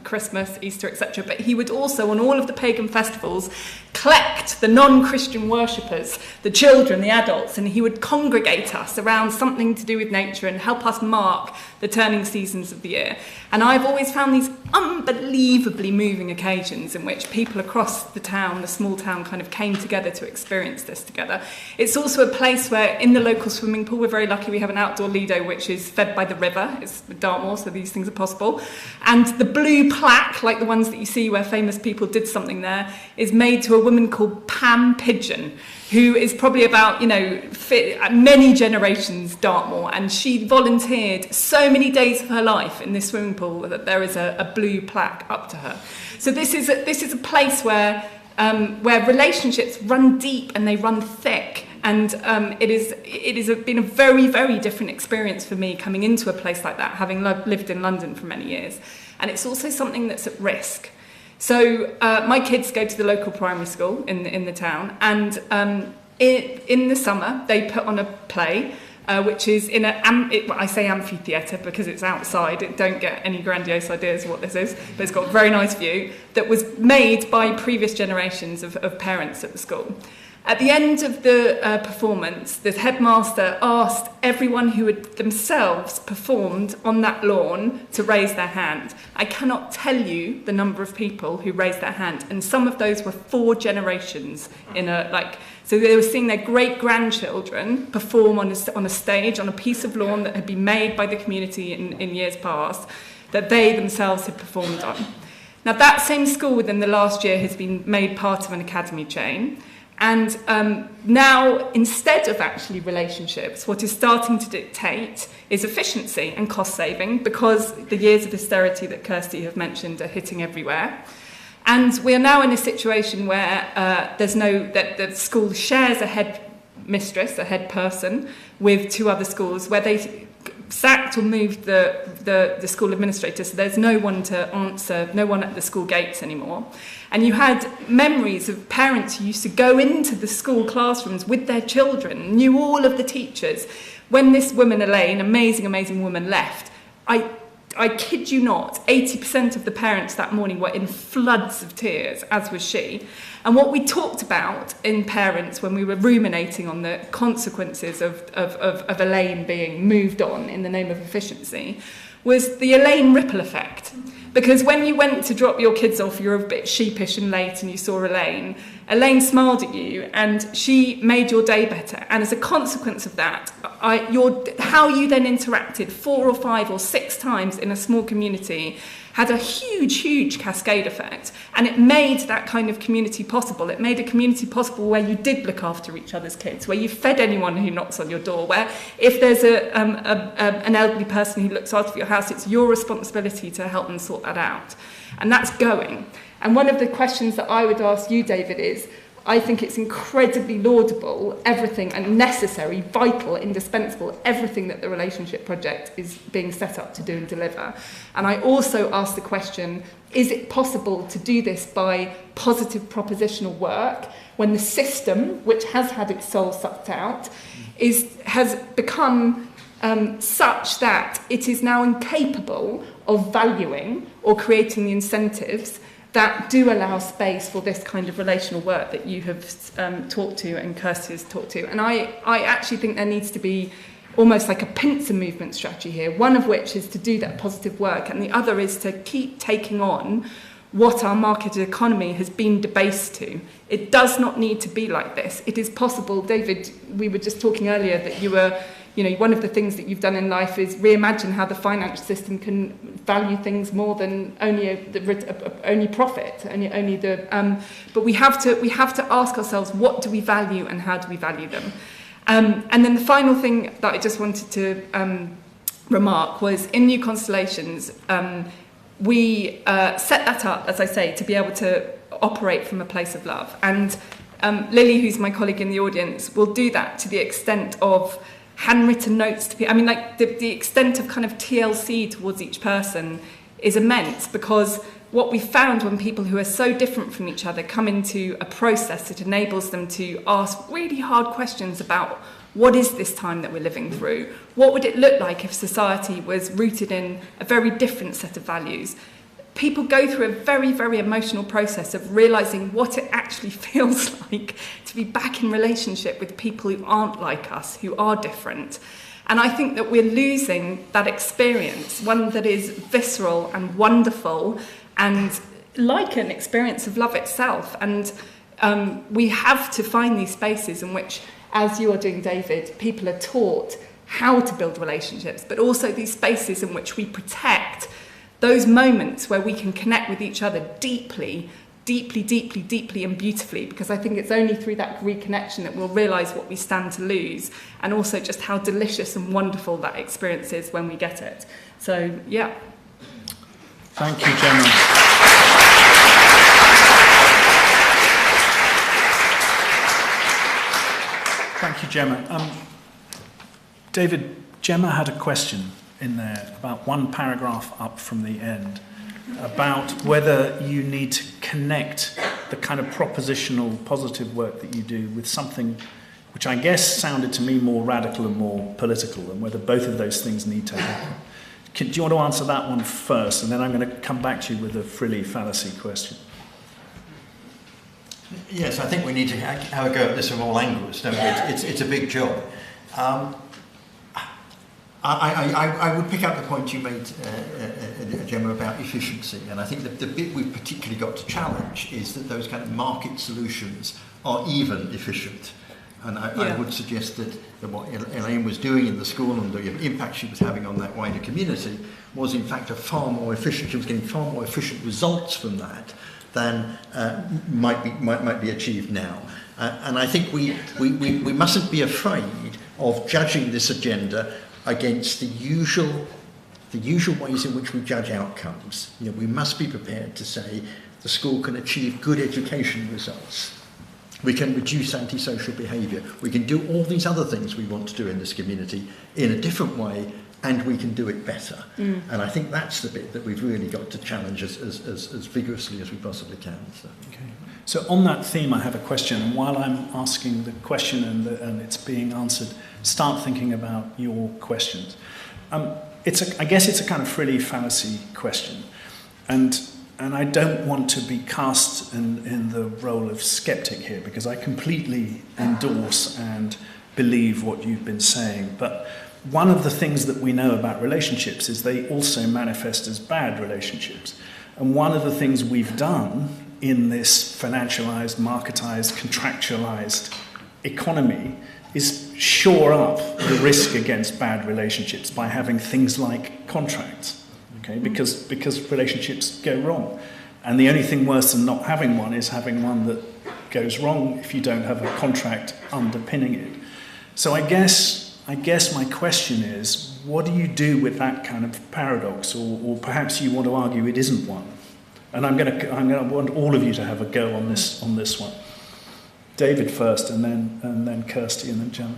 Christmas, Easter, etc. But he would also, on all of the pagan festivals, collect the non-Christian worshippers, the children, the adults, and he would congregate us around something to do with nature and help us mark the turning seasons of the year. And I've always found these unbelievably moving occasions in which people across the town, the small town, kind of came together to experience this together. It's also a place where, in the local swimming pool, we're very lucky we have an outdoor Lido which is fed by the river. It's Dartmoor, so these things are possible. And the blue plaque, like the ones that you see where famous people did something there, is made to a woman called Pam Pigeon, who is probably about, many generations Dartmoor, and she volunteered so many days of her life in this swimming pool that there is a blue plaque up to her. So this is a place where relationships run deep and they run thick, and it has been a very, very different experience for me coming into a place like that, having lived in London for many years. And it's also something that's at risk. So my kids go to the local primary school in the town, and in the summer they put on a play which is in I say amphitheatre because it's outside. Don't get any grandiose ideas of what this is, but it's got a very nice view, that was made by previous generations of parents at the school. At the end of the performance, the headmaster asked everyone who had themselves performed on that lawn to raise their hand. I cannot tell you the number of people who raised their hand, and some of those were 4 generations so they were seeing their great-grandchildren perform on a stage, on a piece of lawn that had been made by the community in years past, that they themselves had performed on. Now, that same school within the last year has been made part of an academy chain. And now, instead of actually relationships, what is starting to dictate is efficiency and cost saving, because the years of austerity that Kirsty have mentioned are hitting everywhere. And we are now in a situation where that the school shares a headmistress, a head person, with 2 other schools, where they sacked or moved the school administrator, so there's no one to answer, no one at the school gates anymore. And you had memories of parents who used to go into the school classrooms with their children, knew all of the teachers. When this woman, Elaine, amazing woman, left, I kid you not, 80% of the parents that morning were in floods of tears, as was she. And what we talked about in parents when we were ruminating on the consequences of Elaine being moved on in the name of efficiency was the Elaine ripple effect. Because when you went to drop your kids off, you were a bit sheepish and late, and you saw Elaine smiled at you and she made your day better. And as a consequence of that, how you then interacted 4 or 5 or 6 times in a small community had a huge cascade effect. And it made that kind of community possible. It made a community possible where you did look after each other's kids, where you fed anyone who knocks on your door, where if there's an elderly person who looks after your house, it's your responsibility to help them sort that out. And that's going. And one of the questions that I would ask you, David, is, I think it's incredibly laudable, everything, and necessary, vital, indispensable, everything that the Relationship Project is being set up to do and deliver. And I also ask the question, is it possible to do this by positive propositional work when the system, which has had its soul sucked out, has become such that it is now incapable of valuing or creating the incentives that do allow space for this kind of relational work that you have talked to and Kirsty has talked to. And I actually think there needs to be almost like a pincer movement strategy here, one of which is to do that positive work, and the other is to keep taking on what our market economy has been debased to. It does not need to be like this. It is possible. David, we were just talking earlier that one of the things that you've done in life is reimagine how the financial system can value things more than only profit, but we have to ask ourselves, what do we value and how do we value them? And then the final thing that I just wanted to remark was, in New Constellations, we set that up, as I say, to be able to operate from a place of love. And Lily, who's my colleague in the audience, will do that to the extent of handwritten notes to people. I mean, like the extent of kind of TLC towards each person is immense, because what we found when people who are so different from each other come into a process that enables them to ask really hard questions about, what is this time that we're living through? What would it look like if society was rooted in a very different set of values? People go through a very, very emotional process of realising what it actually feels like to be back in relationship with people who aren't like us, who are different. And I think that we're losing that experience, one that is visceral and wonderful and like an experience of love itself. And we have to find these spaces in which, as you are doing, David, people are taught how to build relationships, but also these spaces in which we protect those moments where we can connect with each other deeply and beautifully, because I think it's only through that reconnection that we'll realise what we stand to lose, and also just how delicious and wonderful that experience is when we get it. So, yeah. Thank you, Gemma. Thank you, Gemma. David, Gemma had a question in there about one paragraph up from the end about whether you need to connect the kind of propositional positive work that you do with something which I guess sounded to me more radical and more political, and whether both of those things need to happen. Do you want to answer that one first, and then I'm going to come back to you with a frilly fallacy question? Yes, I think we need to have a go at this from all angles, don't we? It's a big job. I would pick up the point you made, Gemma, about efficiency, and I think the bit we've particularly got to challenge is that those kind of market solutions are even efficient. And I would suggest that what Elaine was doing in the school and the impact she was having on that wider community was in fact far more efficient. She was getting far more efficient results from that than might be achieved now. And I think we mustn't be afraid of judging this agenda against the usual ways in which we judge outcomes. We must be prepared to say the school can achieve good education results. We can reduce antisocial behaviour. We can do all these other things we want to do in this community in a different way, and we can do it better. And I think that's the bit that we've really got to challenge as vigorously as we possibly can. So. Okay. So on that theme, I have a question. And while I'm asking the question and it's being answered, start thinking about your questions. I guess it's a kind of frilly fallacy question. And I don't want to be cast in the role of skeptic here, because I completely endorse and believe what you've been saying. But one of the things that we know about relationships is they also manifest as bad relationships. And one of the things we've done in this financialized, marketized, contractualized economy is shore up the risk against bad relationships by having things like contracts. Okay, because relationships go wrong. And the only thing worse than not having one is having one that goes wrong if you don't have a contract underpinning it. So I guess my question is, what do you do with that kind of paradox? Or perhaps you want to argue it isn't one. And I'm going to want all of you to have a go on this one. David first, and then Kirsty, and then Gemma.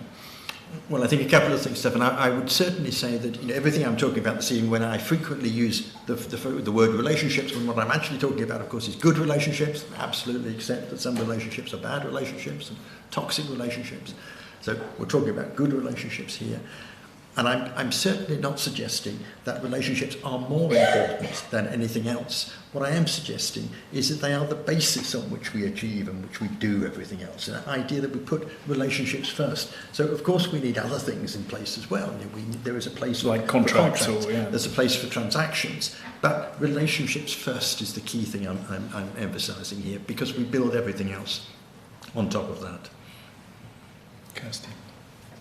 Well, I think a couple of things, Stephen. I would certainly say that everything I'm talking about this evening, when I frequently use the word relationships, when what I'm actually talking about, of course, is good relationships. I absolutely accept that some relationships are bad relationships and toxic relationships. So we're talking about good relationships here. And I'm certainly not suggesting that relationships are more important than anything else. What I am suggesting is that they are the basis on which we achieve and which we do everything else. An idea that we put relationships first. So, of course, we need other things in place as well. There is a place like contracts. There's a place for transactions. But relationships first is the key thing I'm emphasising here, because we build everything else on top of that. Kirsty.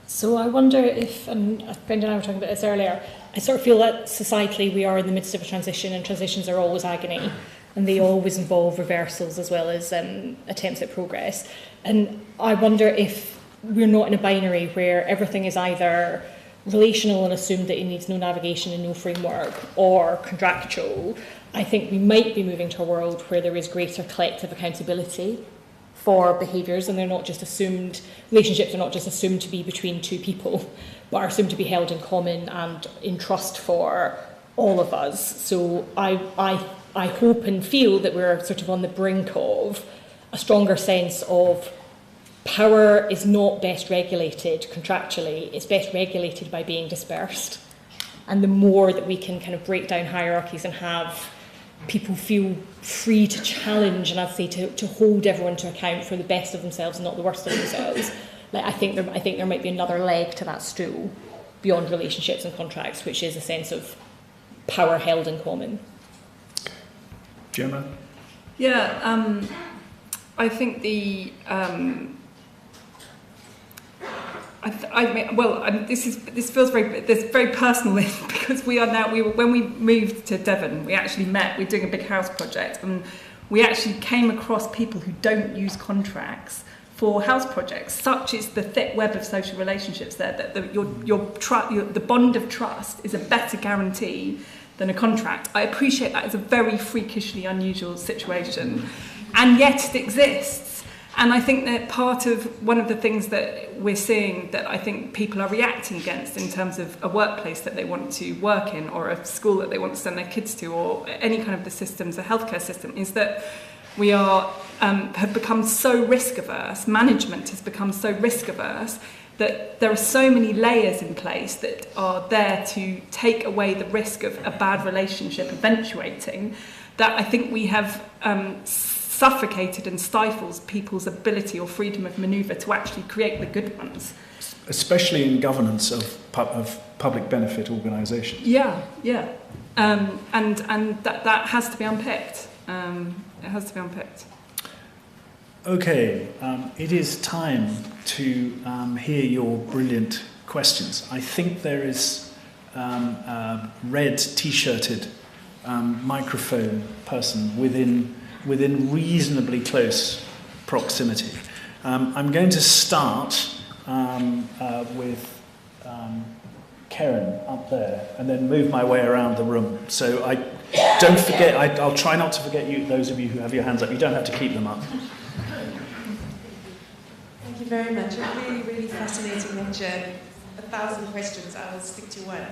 So I wonder if, and Brendan and I were talking about this earlier, I sort of feel that societally we are in the midst of a transition, and transitions are always agony, and they always involve reversals as well as attempts at progress. And I wonder if we're not in a binary where everything is either relational and assumed that it needs no navigation and no framework, or contractual. I think we might be moving to a world where there is greater collective accountability for behaviours, and they're not just assumed, relationships are not just assumed to be between two people, but are assumed to be held in common and in trust for all of us. So I hope and feel that we're sort of on the brink of a stronger sense of power is not best regulated contractually, it's best regulated by being dispersed. And the more that we can kind of break down hierarchies and have people feel free to challenge and, I'd say, to hold everyone to account for the best of themselves and not the worst of themselves. I think there might be another leg to that stool beyond relationships and contracts, which is a sense of power held in common. Gemma? Yeah, I think this feels very personal because when we moved to Devon, we actually met. We're doing a big house project, and we actually came across people who don't use contracts for house projects. Such is the thick web of social relationships there that the bond of trust is a better guarantee than a contract. I appreciate that as a very freakishly unusual situation, and yet it exists. And I think that one of the things that we're seeing that I think people are reacting against in terms of a workplace that they want to work in, or a school that they want to send their kids to, or any kind of the systems, a healthcare system, is that We have become so risk averse, management has become so risk averse that there are so many layers in place that are there to take away the risk of a bad relationship eventuating, that I think we have suffocated and stifles people's ability or freedom of manoeuvre to actually create the good ones. Especially in governance of public benefit organisations. Yeah. And that has to be unpicked. It has to be unpicked. Okay, it is time to hear your brilliant questions. I think there is a red t-shirted microphone person within reasonably close proximity. I'm going to start with Karen up there and then move my way around the room. So I don't forget, I'll try not to forget you, those of you who have your hands up. You don't have to keep them up. Thank you very much. A really, really fascinating lecture. 1,000 questions. I will stick to one.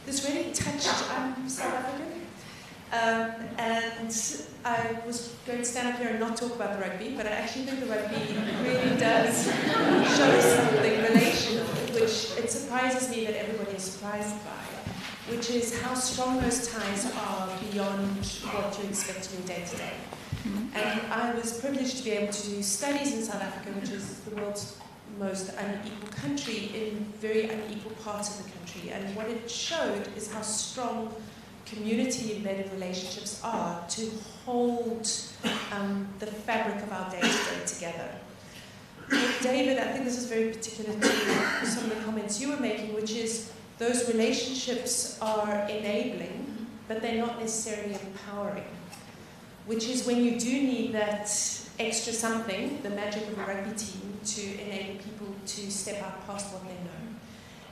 This really touched. I'm South African, and I was going to stand up here and not talk about the rugby, but I actually think the rugby really does show something relational, which it surprises me that everybody is surprised by, which is how strong those ties are beyond what you expect in your day-to-day. And I was privileged to be able to do studies in South Africa, which is the world's most unequal country, in very unequal parts of the country. And what it showed is how strong community-embedded relationships are to hold the fabric of our day-to-day together. David, I think this is very particular to some of the comments you were making, which is those relationships are enabling, but they're not necessarily empowering. Which is when you do need that extra something, the magic of a rugby team, to enable people to step out past what they know.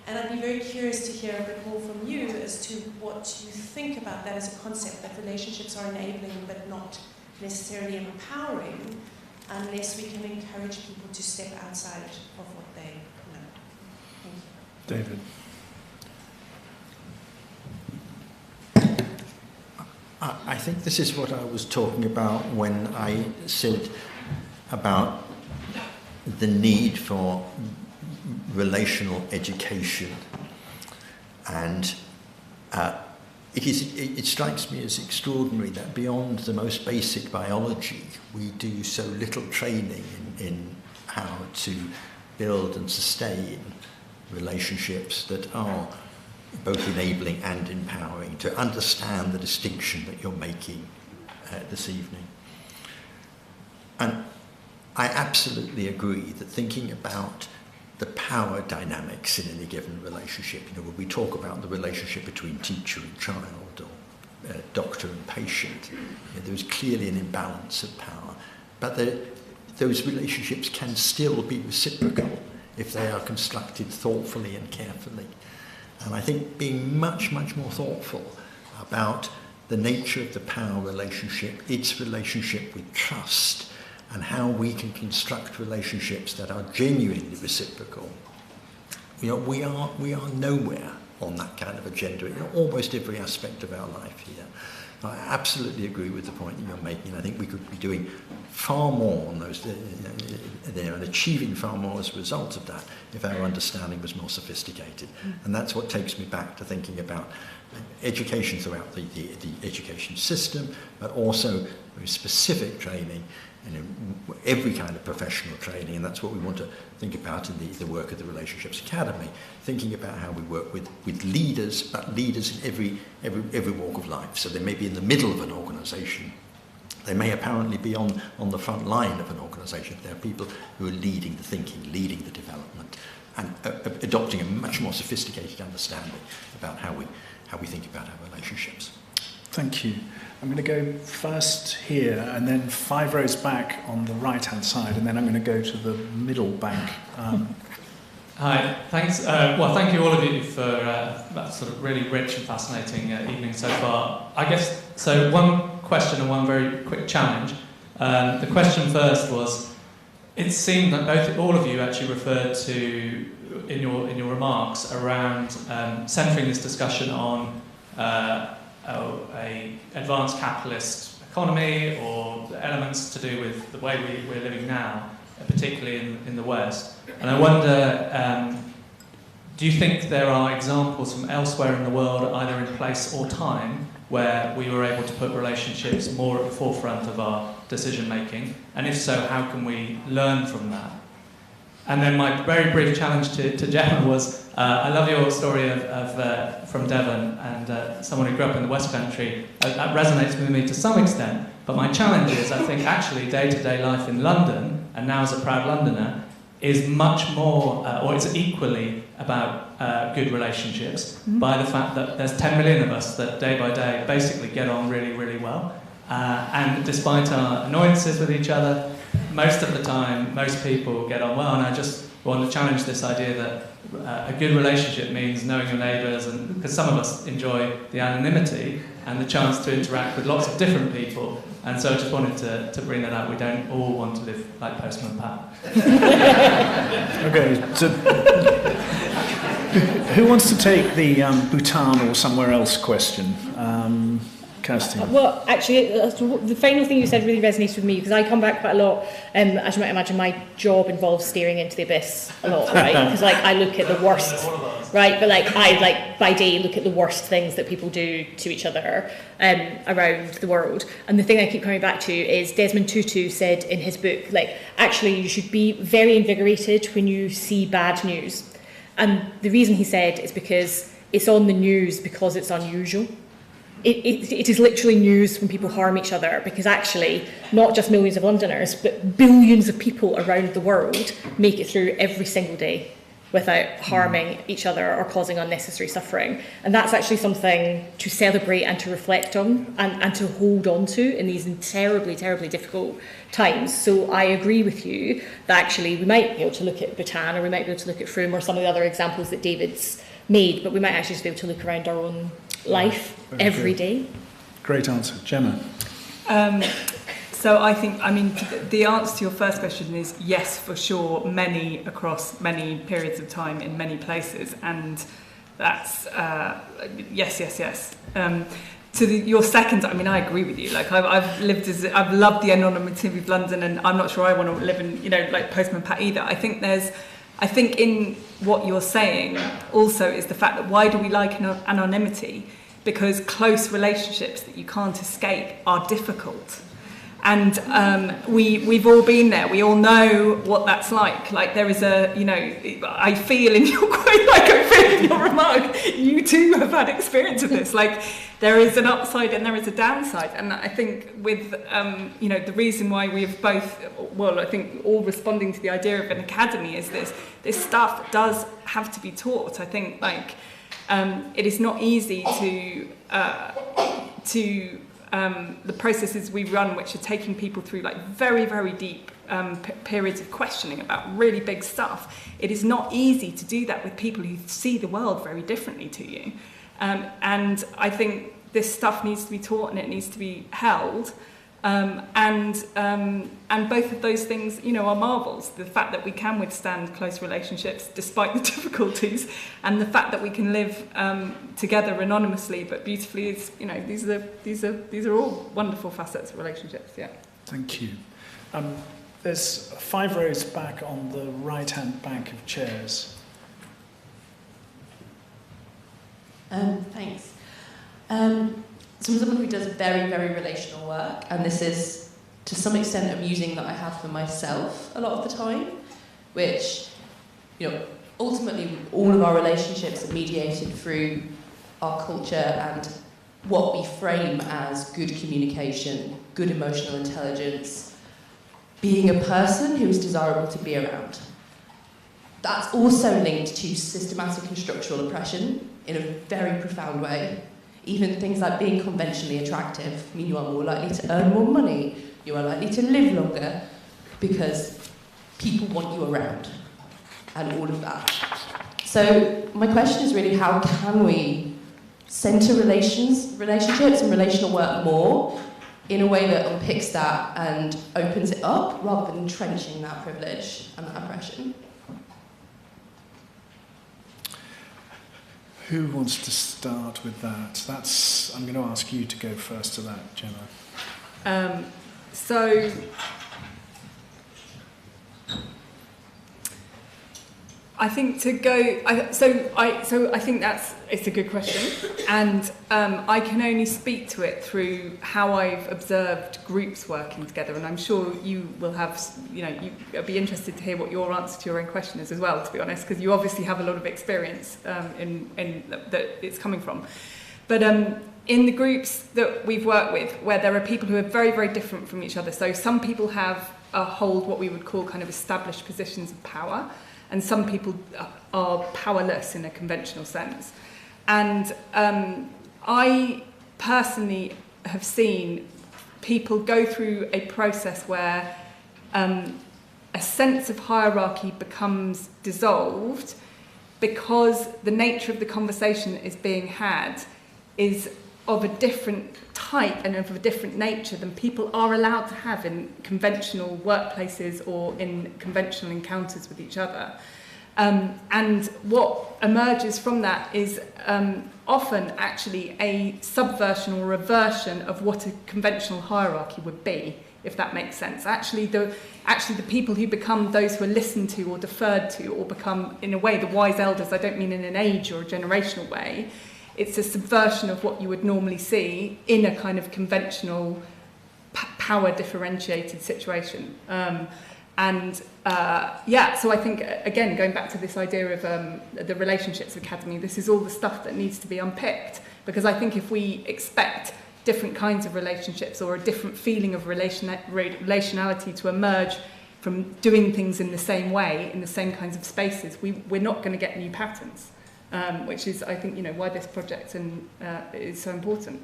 And I'd be very curious to hear a bit more from you as to what you think about that as a concept, that relationships are enabling but not necessarily empowering, unless we can encourage people to step outside of what they know. Thank you. David. I think this is what I was talking about when I said about the need for relational education. And it strikes me as extraordinary that beyond the most basic biology, we do so little training in how to build and sustain relationships that are both enabling and empowering, to understand the distinction that you're making this evening. And I absolutely agree that thinking about the power dynamics in any given relationship, when we talk about the relationship between teacher and child or doctor and patient, there's clearly an imbalance of power. But those relationships can still be reciprocal if they are constructed thoughtfully and carefully. And I think being much, much more thoughtful about the nature of the power relationship, its relationship with trust, and how we can construct relationships that are genuinely reciprocal. We are nowhere on that kind of agenda in almost every aspect of our life here. I absolutely agree with the point that you're making. I think we could be doing far more on those there and achieving far more as a result of that if our understanding was more sophisticated. And that's what takes me back to thinking about education throughout the education system, but also very specific training, every kind of professional training, and that's what we want to think about in the work of the Relationships Academy, thinking about how we work with leaders, but leaders in every walk of life. So they may be in the middle of an organisation. They may apparently be on the front line of an organisation. There are people who are leading the thinking, leading the development, and adopting a much more sophisticated understanding about how we think about our relationships. Thank you. I'm going to go first here and then 5 rows back on the right-hand side, and then I'm going to go to the middle bank. Hi, thanks. Well, thank you all of you for that sort of really rich and fascinating evening so far. I guess, so one question and one very quick challenge. The question first was, it seemed that all of you actually referred to, in your remarks, around centering this discussion on a advanced capitalist economy or elements to do with the way we're living now, particularly in the West. And I wonder, do you think there are examples from elsewhere in the world, either in place or time, where we were able to put relationships more at the forefront of our decision making? And if so, how can we learn from that? And then my very brief challenge to Gemma was, I love your story from Devon and someone who grew up in the West Country. That resonates with me to some extent. But my challenge is, I think actually day-to-day life in London, and now as a proud Londoner, is much more, or it's equally about good relationships, by the fact that there's 10 million of us that day by day basically get on really, really well. And despite our annoyances with each other, most of the time, most people get on well. And I just want to challenge this idea that a good relationship means knowing your neighbours, and because some of us enjoy the anonymity and the chance to interact with lots of different people. And so I just wanted to bring that up. We don't all want to live like Postman Pat. Okay, so who wants to take the Bhutan or somewhere else question? Kirsty. Well, actually, the final thing you said really resonates with me, because I come back quite a lot. As you might imagine, my job involves staring into the abyss a lot, right? Because I look at the worst, right? But I by day look at the worst things that people do to each other around the world. And the thing I keep coming back to is Desmond Tutu said in his book, actually you should be very invigorated when you see bad news. And the reason he said is because it's on the news because it's unusual. It is literally news when people harm each other, because actually not just millions of Londoners but billions of people around the world make it through every single day without harming each other or causing unnecessary suffering. And that's actually something to celebrate and to reflect on and to hold on to in these terribly, terribly difficult times. So I agree with you that actually we might be able to look at Bhutan, or we might be able to look at Froome or some of the other examples that David's made, but we might actually just be able to look around our own life every day. Great answer. Gemma. So I think, the answer to your first question is yes, for sure, many across many periods of time in many places, and that's yes. Your second, I agree with you. I've loved the anonymity of London, and I'm not sure I want to live in, Postman Pat either. I think in what you're saying also is the fact that why do we like anonymity? Because close relationships that you can't escape are difficult. And we've all been there. We all know what that's like. There is I feel in your I feel in your remark, you too have had experience of this. There is an upside and there is a downside. And I think with, the reason why we've both, I think all responding to the idea of an academy is this stuff does have to be taught. I think it is not easy to the processes we run, which are taking people through very, very deep periods of questioning about really big stuff. It is not easy to do that with people who see the world very differently to you. And I think this stuff needs to be taught and it needs to be held. And both of those things, are marvels. The fact that we can withstand close relationships despite the difficulties, and the fact that we can live together anonymously but beautifully is, these are all wonderful facets of relationships. Yeah. Thank you. There's 5 rows back on the right-hand bank of chairs. Thanks. So I'm someone who does very, very relational work, and this is, to some extent, a musing that I have for myself a lot of the time, which, ultimately all of our relationships are mediated through our culture and what we frame as good communication, good emotional intelligence, being a person who is desirable to be around. That's also linked to systematic and structural oppression in a very profound way. Even things like being conventionally attractive mean you are more likely to earn more money, you are likely to live longer, because people want you around, and all of that. So my question is really, how can we centre relationships and relational work more in a way that unpicks that and opens it up, rather than entrenching that privilege and that oppression? Who wants to start with that? I'm going to ask you to go first to that, Gemma. So I think to go. I think it's a good question, and I can only speak to it through how I've observed groups working together, and I'm sure you will have. I'd be interested to hear what your answer to your own question is as well. To be honest, because you obviously have a lot of experience in that it's coming from, but. In the groups that we've worked with, where there are people who are very, very different from each other, so some people hold what we would call kind of established positions of power, and some people are powerless in a conventional sense. And I personally have seen people go through a process where a sense of hierarchy becomes dissolved because the nature of the conversation is being had is of a different type and of a different nature than people are allowed to have in conventional workplaces or in conventional encounters with each other. And what emerges from that is often actually a subversion or reversion of what a conventional hierarchy would be, if that makes sense. Actually the people who become those who are listened to or deferred to or become, in a way, the wise elders, I don't mean in an age or a generational way, it's a subversion of what you would normally see in a kind of conventional power differentiated situation. So I think, again, going back to this idea of the relationships academy, this is all the stuff that needs to be unpicked, because I think if we expect different kinds of relationships or a different feeling of relationality to emerge from doing things in the same way, in the same kinds of spaces, we're not going to get new patterns. Which is, I think, why this project is so important.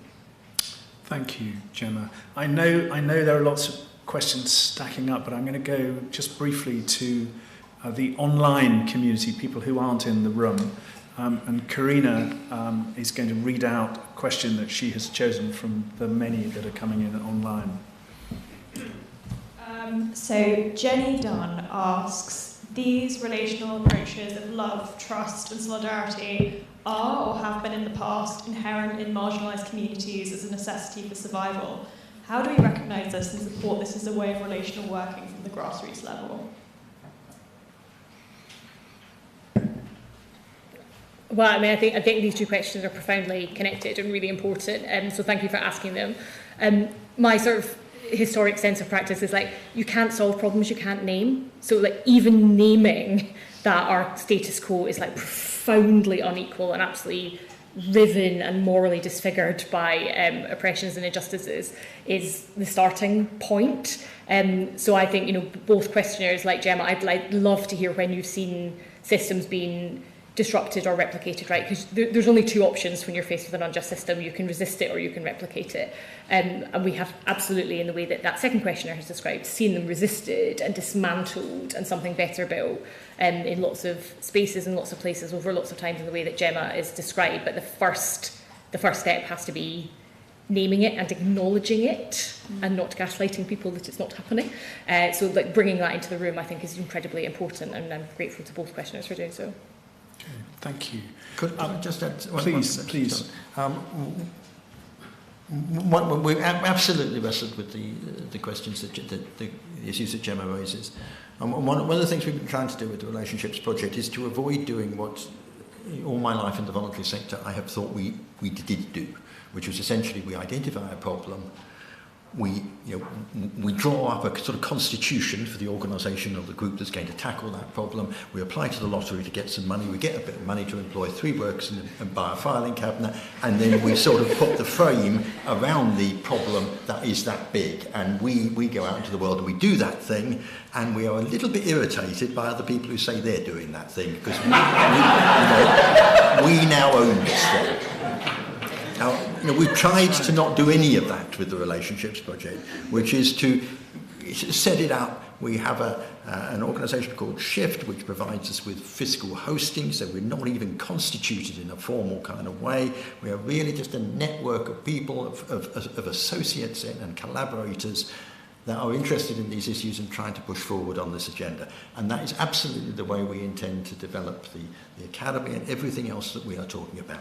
Thank you, Gemma. I know there are lots of questions stacking up, but I'm going to go just briefly to the online community, people who aren't in the room. And Karina is going to read out a question that she has chosen from the many that are coming in online. So Jenny Dunn asks, these relational approaches of love, trust and solidarity are or have been in the past inherent in marginalised communities as a necessity for survival. How do we recognise this and support this as a way of relational working from the grassroots level? Well, I mean, I think these two questions are profoundly connected and really important, so thank you for asking them. My sort of historic sense of practice is like, you can't solve problems you can't name. So like even naming that our status quo is like profoundly unequal and absolutely riven and morally disfigured by oppressions and injustices is the starting point. So I think, both questioners like Gemma, I'd love to hear when you've seen systems being disrupted or replicated, right? Because there's only two options when you're faced with an unjust system. You can resist it or you can replicate it. And we have absolutely, in the way that second questioner has described, seen them resisted and dismantled and something better built in lots of spaces and lots of places over lots of times in the way that Gemma is described. But the first step has to be naming it and acknowledging it and not gaslighting people that it's not happening. So like bringing that into the room, I think, is incredibly important, and I'm grateful to both questioners for doing so. Okay, thank you. Could I just add one? Please. We absolutely wrestled with the questions the issues that Gemma raises. One of the things we've been trying to do with the Relationships Project is to avoid doing what all my life in the voluntary sector I have thought we did do, which was essentially we identify a problem, we draw up a sort of constitution for the organisation or the group that's going to tackle that problem. We apply to the lottery to get some money. We get a bit of money to employ 3 workers and buy a filing cabinet, and then we sort of put the frame around the problem that is that big. And we go out into the world and we do that thing, and we are a little bit irritated by other people who say they're doing that thing because we now own this thing. Now, we've tried to not do any of that with the Relationships Project, which is to set it up. We have an organisation called Shift, which provides us with physical hosting, so we're not even constituted in a formal kind of way. We are really just a network of people, of associates and collaborators that are interested in these issues and trying to push forward on this agenda. And that is absolutely the way we intend to develop the Academy and everything else that we are talking about.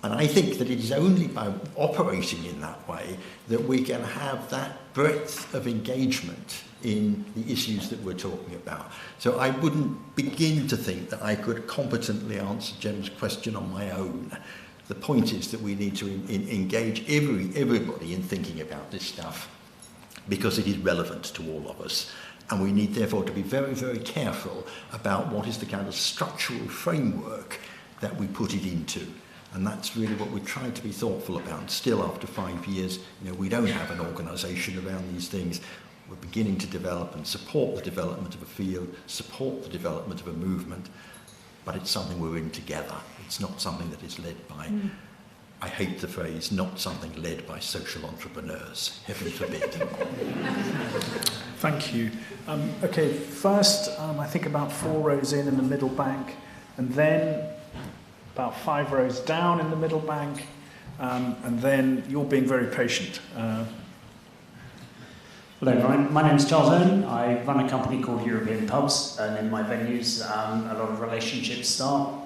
And I think that it is only by operating in that way that we can have that breadth of engagement in the issues that we're talking about. So I wouldn't begin to think that I could competently answer Jem's question on my own. The point is that we need to engage everybody in thinking about this stuff because it is relevant to all of us. And we need, therefore, to be very, very careful about what is the kind of structural framework that we put it into. And that's really what we're trying to be thoughtful about. Still, after 5 years, we don't have an organisation around these things. We're beginning to develop and support the development of a field, support the development of a movement, but it's something we're in together. It's not something that is led by, I hate the phrase, not something led by social entrepreneurs. Heaven forbid. Thank you. Okay, first, I think about 4 rows in the middle bank, and then about 5 rows down in the middle bank, and then you're being very patient. Hello, my name is Charles Owen. I run a company called European Pubs, and in my venues, a lot of relationships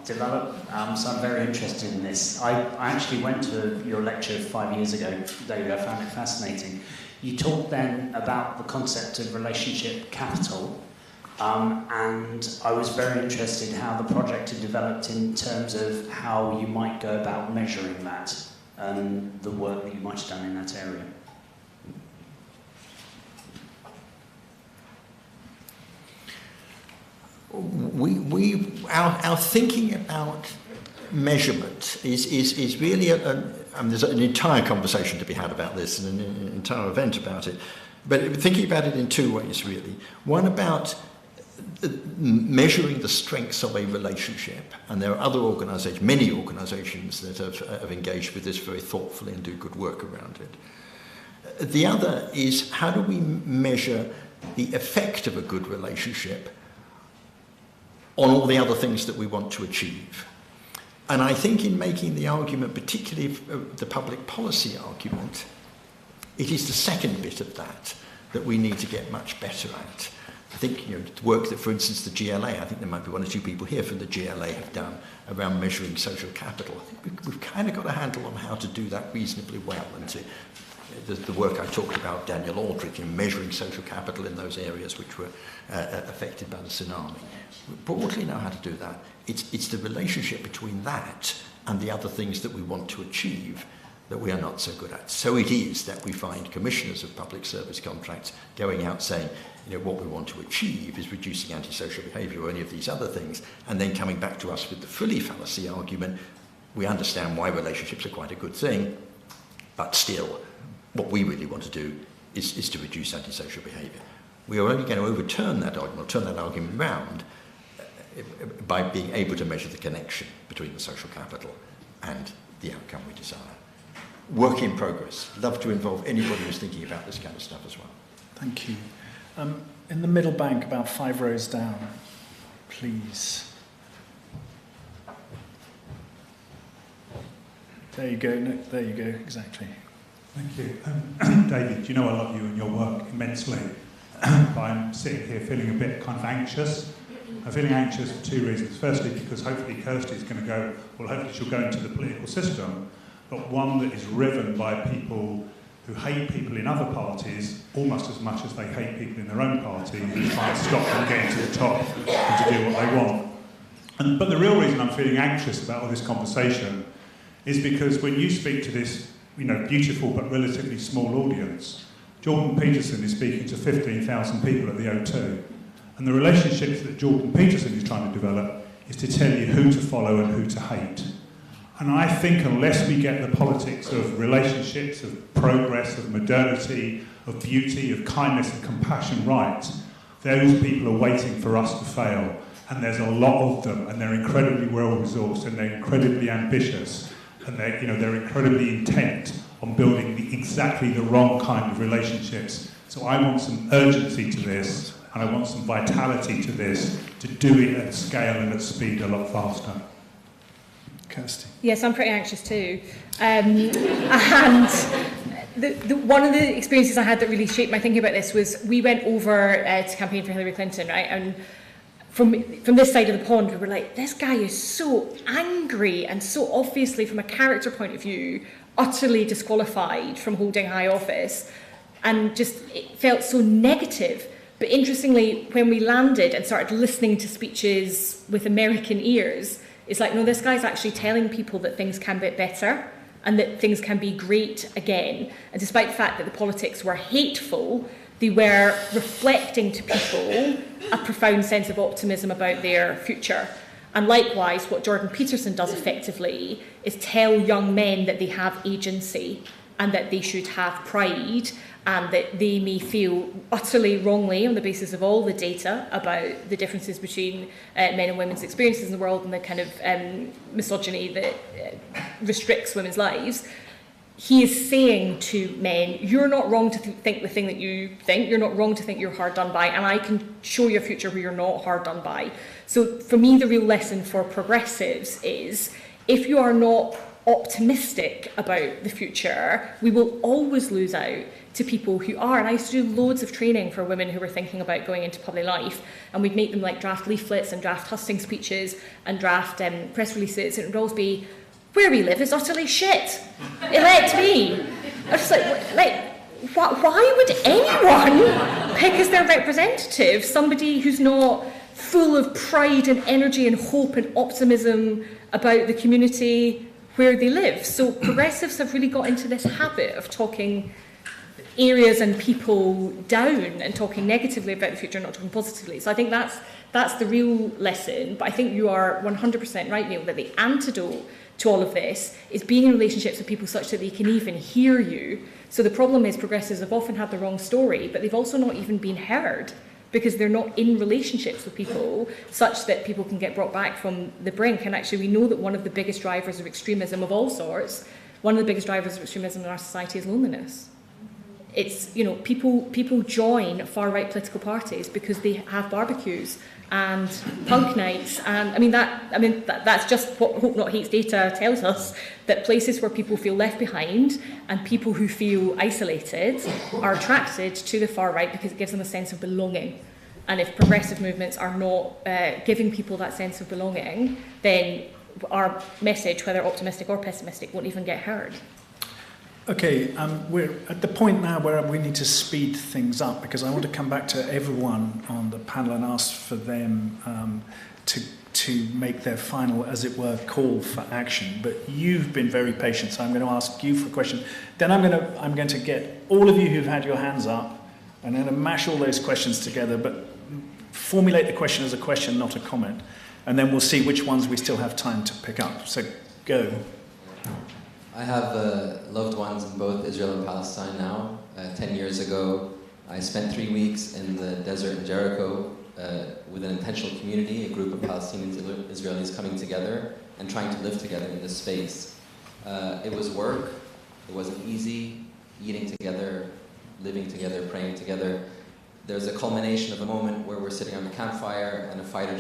develop, so I'm very interested in this. I actually went to your lecture 5 years ago, David. I found it fascinating. You talked then about the concept of relationship capital, and I was very interested in how the project had developed in terms of how you might go about measuring that and the work that you might have done in that area. Our thinking about measurement is really there's an entire conversation to be had about this and an entire event about it, but thinking about it in 2 ways really. One about measuring the strengths of a relationship, and there are other organisations, many organisations that have engaged with this very thoughtfully and do good work around it. The other is how do we measure the effect of a good relationship on all the other things that we want to achieve. And I think in making the argument, particularly the public policy argument, it is the second bit of that we need to get much better at. I think the work that, for instance, the GLA, I think there might be 1 or 2 people here from the GLA have done around measuring social capital. I think we've kind of got a handle on how to do that reasonably well. And the work I talked about, Daniel Aldrich, in measuring social capital in those areas which were affected by the tsunami. We broadly know how to do that. It's the relationship between that and the other things that we want to achieve that we are not so good at. So it is that we find commissioners of public service contracts going out saying, what we want to achieve is reducing antisocial behaviour or any of these other things, and then coming back to us with the fully fallacy argument. We understand why relationships are quite a good thing, but still, what we really want to do is to reduce antisocial behaviour. We are only going to overturn that argument, or turn that argument round, by being able to measure the connection between the social capital and the outcome we desire. Work in progress. Love to involve anybody who's thinking about this kind of stuff as well. Thank you. In the middle bank, about 5 rows down, please. There you go. No, there you go. Exactly. Thank you. David, you know I love you and your work immensely. But I'm sitting here feeling a bit kind of anxious. I'm feeling anxious for 2 reasons. Firstly, because hopefully Kirsty's going to go, well, hopefully she'll go into the political system, but one that is riven by people who hate people in other parties almost as much as they hate people in their own party who try and stop them getting to the top and to do what they want. But the real reason I'm feeling anxious about all this conversation is because when you speak to this beautiful but relatively small audience, Jordan Peterson is speaking to 15,000 people at the O2. And the relationships that Jordan Peterson is trying to develop is to tell you who to follow and who to hate. And I think unless we get the politics of relationships, of progress, of modernity, of beauty, of kindness and compassion right, those people are waiting for us to fail. And there's a lot of them, and they're incredibly well-resourced, and they're incredibly ambitious, and they're incredibly intent on building exactly the wrong kind of relationships. So I want some urgency to this, and I want some vitality to this, to do it at scale and at speed a lot faster. Kirsty. Yes, I'm pretty anxious too. And one of the experiences I had that really shaped my thinking about this was we went over to campaign for Hillary Clinton, right? And from this side of the pond, we were like, this guy is so angry and so obviously, from a character point of view, utterly disqualified from holding high office, and just it felt so negative. But interestingly, when we landed and started listening to speeches with American ears, it's like, no, this guy's actually telling people that things can be better and that things can be great again. And despite the fact that the politics were hateful, they were reflecting to people a profound sense of optimism about their future. And likewise, what Jordan Peterson does effectively is tell young men that they have agency and that they should have pride, and that they may feel utterly wrongly on the basis of all the data about the differences between men and women's experiences in the world and the kind of misogyny that restricts women's lives. He is saying to men, you're not wrong to think the thing that you think, you're not wrong to think you're hard done by, and I can show you a future where you're not hard done by. So for me, the real lesson for progressives is, if you are not optimistic about the future, we will always lose out to people who are. And I used to do loads of training for women who were thinking about going into public life, and we'd make them like draft leaflets and draft hustings speeches and draft press releases, and it would always be, where we live is utterly shit, elect me. I was just like why would anyone pick as their representative somebody who's not full of pride and energy and hope and optimism about the community where they live? So progressives have really got into this habit of talking areas and people down and talking negatively about the future, not talking positively. So I think that's the real lesson. But I think you are 100% right, Neil, that the antidote to all of this is being in relationships with people such that they can even hear you. So the problem is progressives have often had the wrong story, but they've also not even been heard, because they're not in relationships with people such that people can get brought back from the brink. And actually, we know that one of the biggest drivers of extremism of all sorts, one of the biggest drivers of extremism in our society is loneliness. It's, you know, people join far-right political parties because they have barbecues and punk nights, and that's just what Hope Not Hate's data tells us, that places where people feel left behind and people who feel isolated are attracted to the far right because it gives them a sense of belonging. And if progressive movements are not giving people that sense of belonging, then our message, whether optimistic or pessimistic, won't even get heard. Okay, we're at the point now where we need to speed things up, because I want to come back to everyone on the panel and ask for them to make their final, as it were, call for action. But you've been very patient, so I'm going to ask you for a question. Then I'm going to get all of you who've had your hands up, and then mash all those questions together, but formulate the question as a question, not a comment. And then we'll see which ones we still have time to pick up. So go. I have loved ones in both Israel and Palestine now. 10 years ago, I spent 3 weeks in the desert in Jericho with an intentional community, a group of Palestinians and Israelis coming together and trying to live together in this space. It was work. It wasn't easy. Eating together, living together, praying together. There's a culmination of a moment where we're sitting on a campfire and a fighter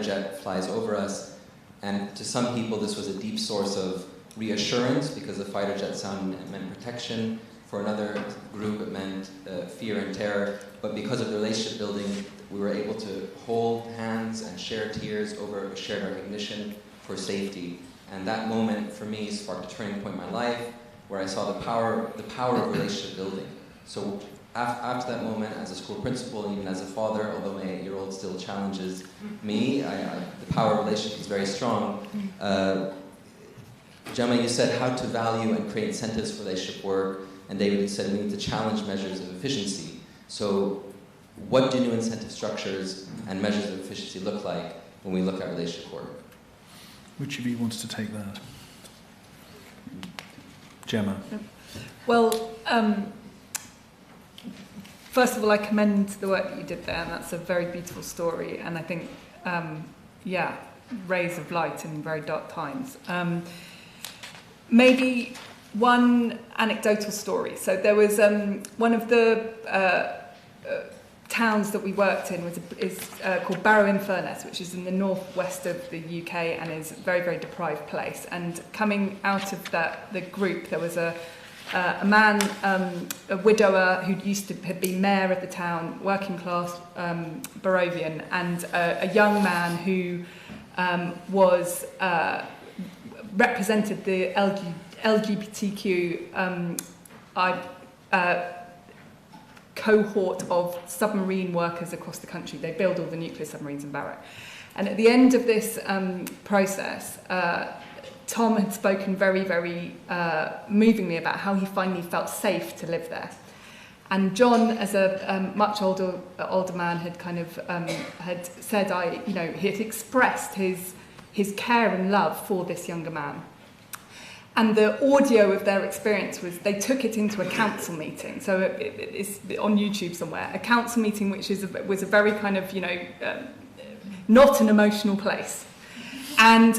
jet flies over us. And to some people, this was a deep source of reassurance, because the fighter jet sound meant protection. For another group, it meant fear and terror. But because of the relationship building, we were able to hold hands and share tears over a shared recognition for safety. And that moment, for me, sparked a turning point in my life, where I saw the power of relationship building. So after that moment, as a school principal, and even as a father, although my 8-year-old still challenges me, the power of relationship is very strong. Gemma, you said how to value and create incentives for relationship work, and David, you said we need to challenge measures of efficiency. So what do new incentive structures and measures of efficiency look like when we look at relationship work? Which of you wants to take that? Gemma. Well, first of all, I commend the work that you did there, and that's a very beautiful story, and I think, rays of light in very dark times. Maybe one anecdotal story. So there was one of the towns that we worked in is called Barrow-in-Furness, which is in the northwest of the UK and is a very, very deprived place. And coming out of the group, there was a a man, a widower who had been mayor of the town, working class Barovian, and a young man who was represented the LGBTQ cohort of submarine workers across the country. They build all the nuclear submarines in Barrack. And at the end of this process, Tom had spoken very, very movingly about how he finally felt safe to live there. And John, as a much older man, had kind of had said, he had expressed his care and love for this younger man. And the audio of their experience was they took it into a council meeting. So it's on YouTube somewhere. A council meeting which was a very kind of, not an emotional place. And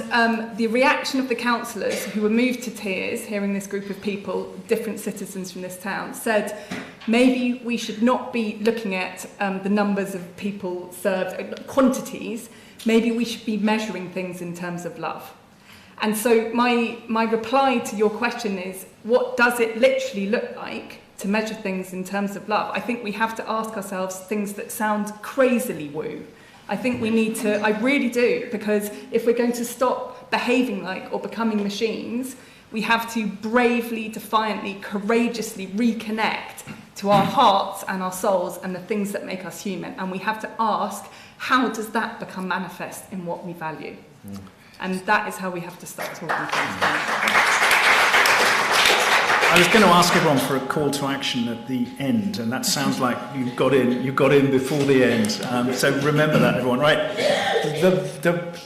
the reaction of the councillors, who were moved to tears hearing this group of people, different citizens from this town, said, maybe we should not be looking at the numbers of people served, quantities. Maybe we should be measuring things in terms of love. And so my reply to your question is, what does it literally look like to measure things in terms of love? I think we have to ask ourselves things that sound crazily woo. I think we need to, I really do, because if we're going to stop behaving like or becoming machines, we have to bravely, defiantly, courageously reconnect to our hearts and our souls and the things that make us human. And we have to ask, how does that become manifest in what we value? And that is how we have to start talking things down. I was going to ask everyone for a call to action at the end, and that sounds like you got in before the end. So remember that, everyone, right? The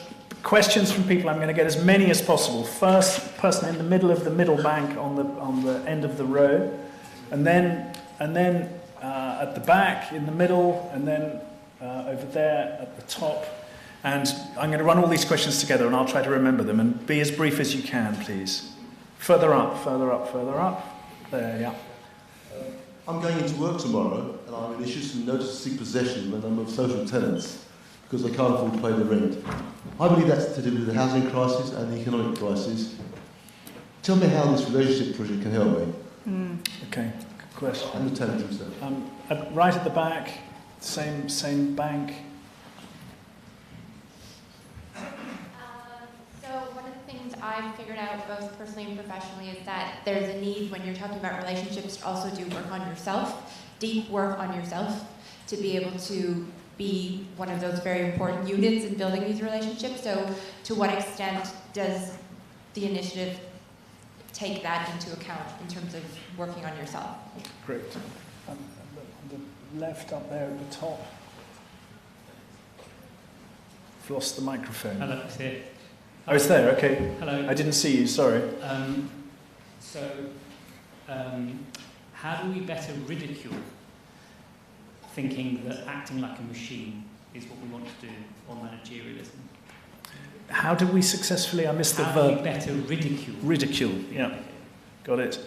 questions from people, I'm going to get as many as possible. First person in the middle of the middle bank on the end of the row, and then at the back in the middle, and then over there at the top. And I'm going to run all these questions together, and I'll try to remember them, and be as brief as you can, please. Further up, further up, further up. There, yeah. I'm going into work tomorrow, and I'm going to issue some notice to seek possession of a number of social tenants because they can't afford to pay the rent. I believe that's to do with the housing crisis and the economic crisis. Tell me how this relationship project can help me. Okay, good question. And the tenant himself. Right at the back, same bank. I've figured out both personally and professionally is that there's a need when you're talking about relationships to also do work on yourself, deep work on yourself, to be able to be one of those very important units in building these relationships. So to what extent does the initiative take that into account in terms of working on yourself? Great. On the left up there at the top. I've lost the microphone. Hello, it's here. Oh, it's there, okay. Hello. I didn't see you, sorry. How do we better ridicule thinking that acting like a machine is what we want to do, or managerialism? How do we successfully, I missed the verb. How do we better ridicule? Ridicule, yeah. Got it.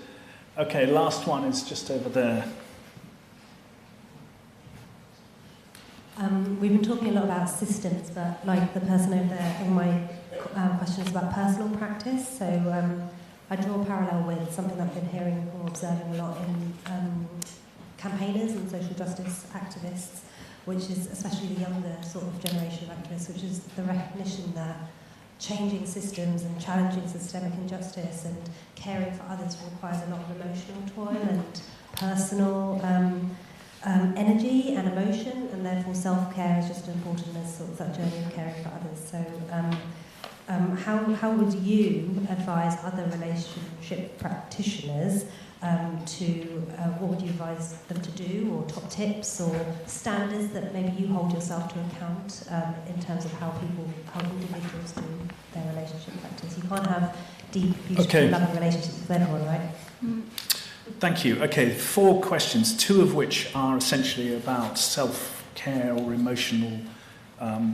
Okay, last one is just over there. We've been talking a lot about systems, but like the person over there, all my questions about personal practice. So I draw a parallel with something that I've been hearing or observing a lot in campaigners and social justice activists, which is especially the younger sort of generation of activists, which is the recognition that changing systems and challenging systemic injustice and caring for others requires a lot of emotional toil and personal energy and emotion, and therefore self-care is just as important as sort of that journey of caring for others. So how would you advise other relationship practitioners what would you advise them to do, or top tips or standards that maybe you hold yourself to account in terms of how individuals do their relationship practice? You can't have deep, beautiful, loving relationships with everyone, right? Thank you. Okay, 4 questions, 2 of which are essentially about self-care or emotional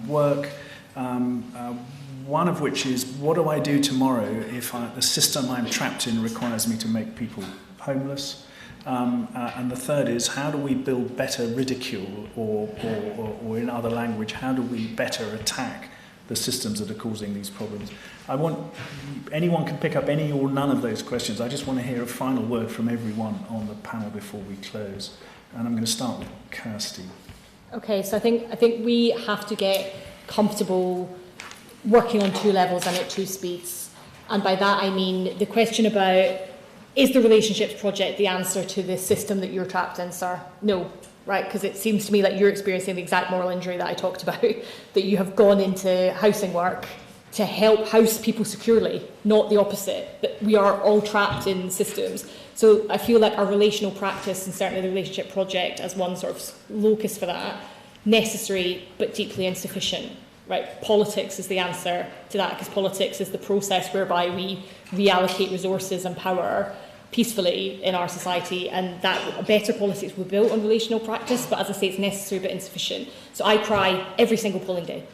work. One of which is, what do I do tomorrow if the system I'm trapped in requires me to make people homeless? And the third is, how do we build better ridicule, or in other language, how do we better attack the systems that are causing these problems. Anyone can pick up any or none of those questions. I just want to hear a final word from everyone on the panel before we close. And I'm going to start with Kirsty. Okay, so I think we have to get comfortable working on two levels and at two speeds. And by that I mean the question about, is the relationships project the answer to the system that you're trapped in, sir? No, right? Because it seems to me like you're experiencing the exact moral injury that I talked about, that you have gone into housing work to help house people securely, not the opposite, that we are all trapped in systems. So I feel like our relational practice, and certainly the relationship project as one sort of locus for that, necessary but deeply insufficient. Right, politics is the answer to that, because politics is the process whereby we reallocate resources and power peacefully in our society, and that better politics will be built on relational practice, but as I say, it's necessary but insufficient. So I cry every single polling day,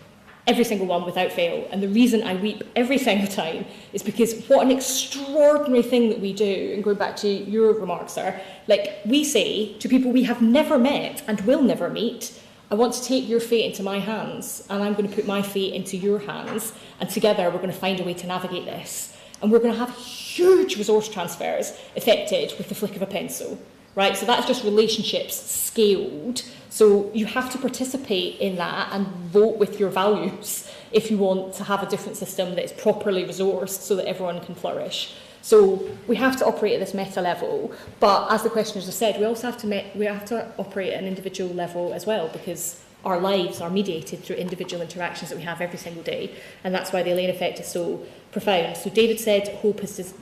every single one without fail, and the reason I weep every single time is because what an extraordinary thing that we do, and going back to your remarks, sir, like we say to people we have never met and will never meet, I want to take your fate into my hands, and I'm going to put my fate into your hands, and together we're going to find a way to navigate this. And we're going to have huge resource transfers effected with the flick of a pencil, right? So that's just relationships scaled. So you have to participate in that and vote with your values if you want to have a different system that is properly resourced so that everyone can flourish. So we have to operate at this meta level, but as the questioners have said, we also have to operate at an individual level as well, because our lives are mediated through individual interactions that we have every single day, and that's why the Elaine effect is so profound. So David said hope is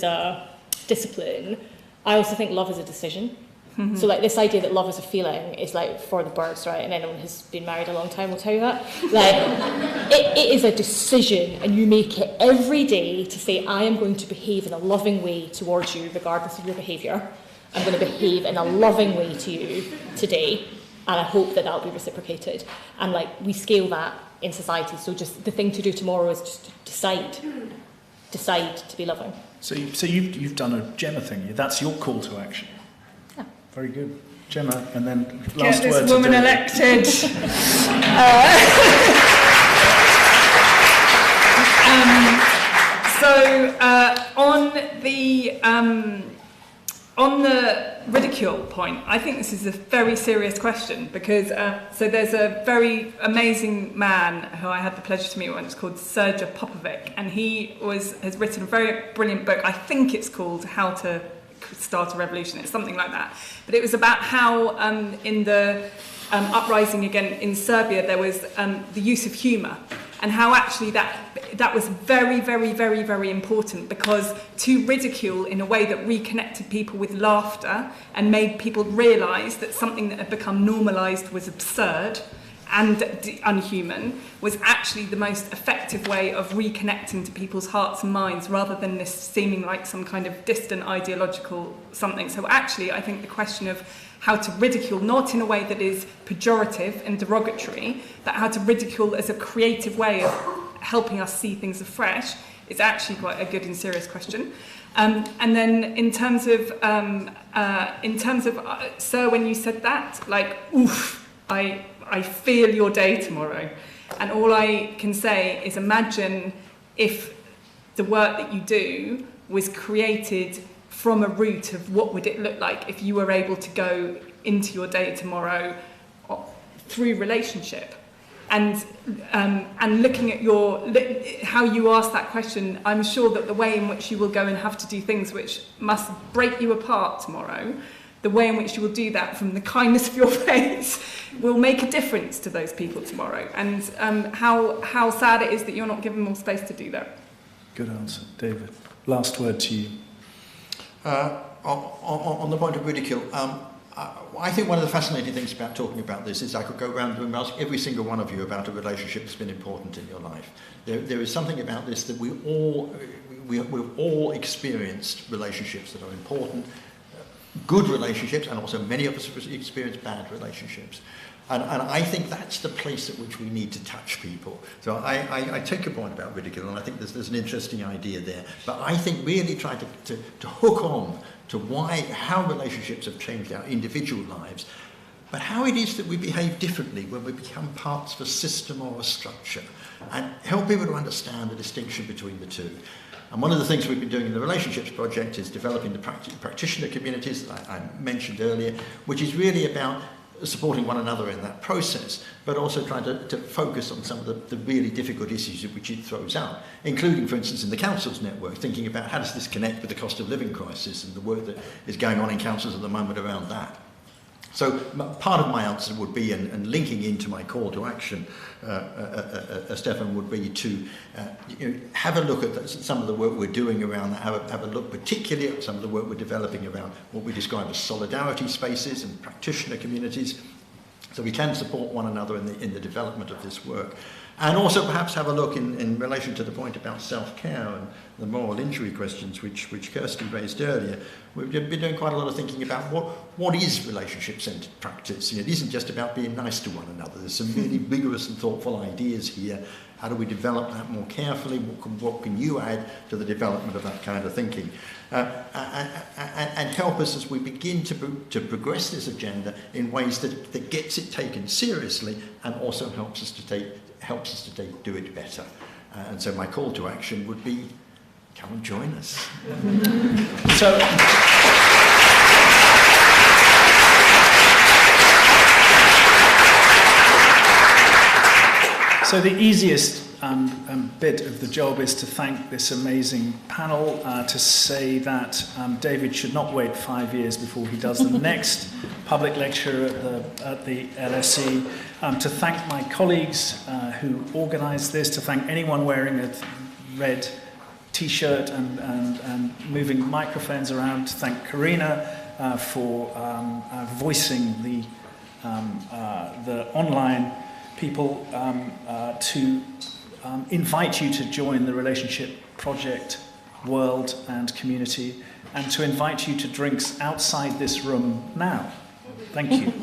a discipline. I also think love is a decision. Mm-hmm. So like this idea that love is a feeling is like for the birds, right? And anyone who's been married a long time will tell you that. Like it is a decision, and you make it every day to say, I am going to behave in a loving way towards you regardless of your behaviour. I'm going to behave in a loving way to you today, and I hope that that'll be reciprocated. And like we scale that in society. So just the thing to do tomorrow is just to decide to be loving. So you've done a Gemma thing. That's your call to action. Very good. Gemma, and then last Get word this woman to elected. On the ridicule point, I think this is a very serious question, because so there's a very amazing man who I had the pleasure to meet once called Sergej Popovic, and he has written a very brilliant book. I think it's called How to Start a Revolution. It's something like that. But it was about how in the uprising again in Serbia there was the use of humour, and how actually that was very, very, very, very important, because to ridicule in a way that reconnected people with laughter and made people realise that something that had become normalised was absurd and unhuman was actually the most effective way of reconnecting to people's hearts and minds, rather than this seeming like some kind of distant ideological something. So actually, I think the question of how to ridicule, not in a way that is pejorative and derogatory, but how to ridicule as a creative way of helping us see things afresh, is actually quite a good and serious question. And then in terms of sir, when you said that, like, oof, I feel your day tomorrow. And all I can say is imagine if the work that you do was created from a root of what would it look like if you were able to go into your day tomorrow through relationship. And looking at how you ask that question, I'm sure that the way in which you will go and have to do things which must break you apart tomorrow, the way in which you will do that from the kindness of your face will make a difference to those people tomorrow. And how sad it is that you're not given more space to do that. Good answer. David, last word to you. On the point of ridicule, I think one of the fascinating things about talking about this is I could go around and ask every single one of you about a relationship that's been important in your life. There is something about this that we've all experienced relationships that are important, good relationships, and also many of us have experienced bad relationships. And I think that's the place at which we need to touch people. So I take your point about ridicule, and I think there's an interesting idea there. But I think really try to hook on to how relationships have changed our individual lives, but how it is that we behave differently when we become parts of a system or a structure, and help people to understand the distinction between the two. And one of the things we've been doing in the Relationships Project is developing the practitioner communities that I mentioned earlier, which is really about supporting one another in that process, but also trying to focus on some of the really difficult issues which it throws out, including, for instance, in the councils network, thinking about how does this connect with the cost of living crisis and the work that is going on in councils at the moment around that. So part of my answer would be, and linking into my call to action, Stefan, would be to have a look at some of the work we're doing around that, have a look particularly at some of the work we're developing around what we describe as solidarity spaces and practitioner communities, so we can support one another in the development of this work. And also perhaps have a look in relation to the point about self-care and the moral injury questions which Kirsty raised earlier. We've been doing quite a lot of thinking about what is relationship-centred practice. It isn't just about being nice to one another. There's some really vigorous and thoughtful ideas here. How do we develop that more carefully? What can you add to the development of that kind of thinking? And help us as we begin to progress this agenda in ways that gets it taken seriously and also helps us to do it better. And so my call to action would be, come and join us. So the easiest bit of the job is to thank this amazing panel, to say that David should not wait 5 years before he does the next public lecture at the LSE, to thank my colleagues who organised this, to thank anyone wearing a red t-shirt and moving microphones around, to thank Karina for voicing the online people, to invite you to join the Relationship Project world and community, and to invite you to drinks outside this room now. Thank you.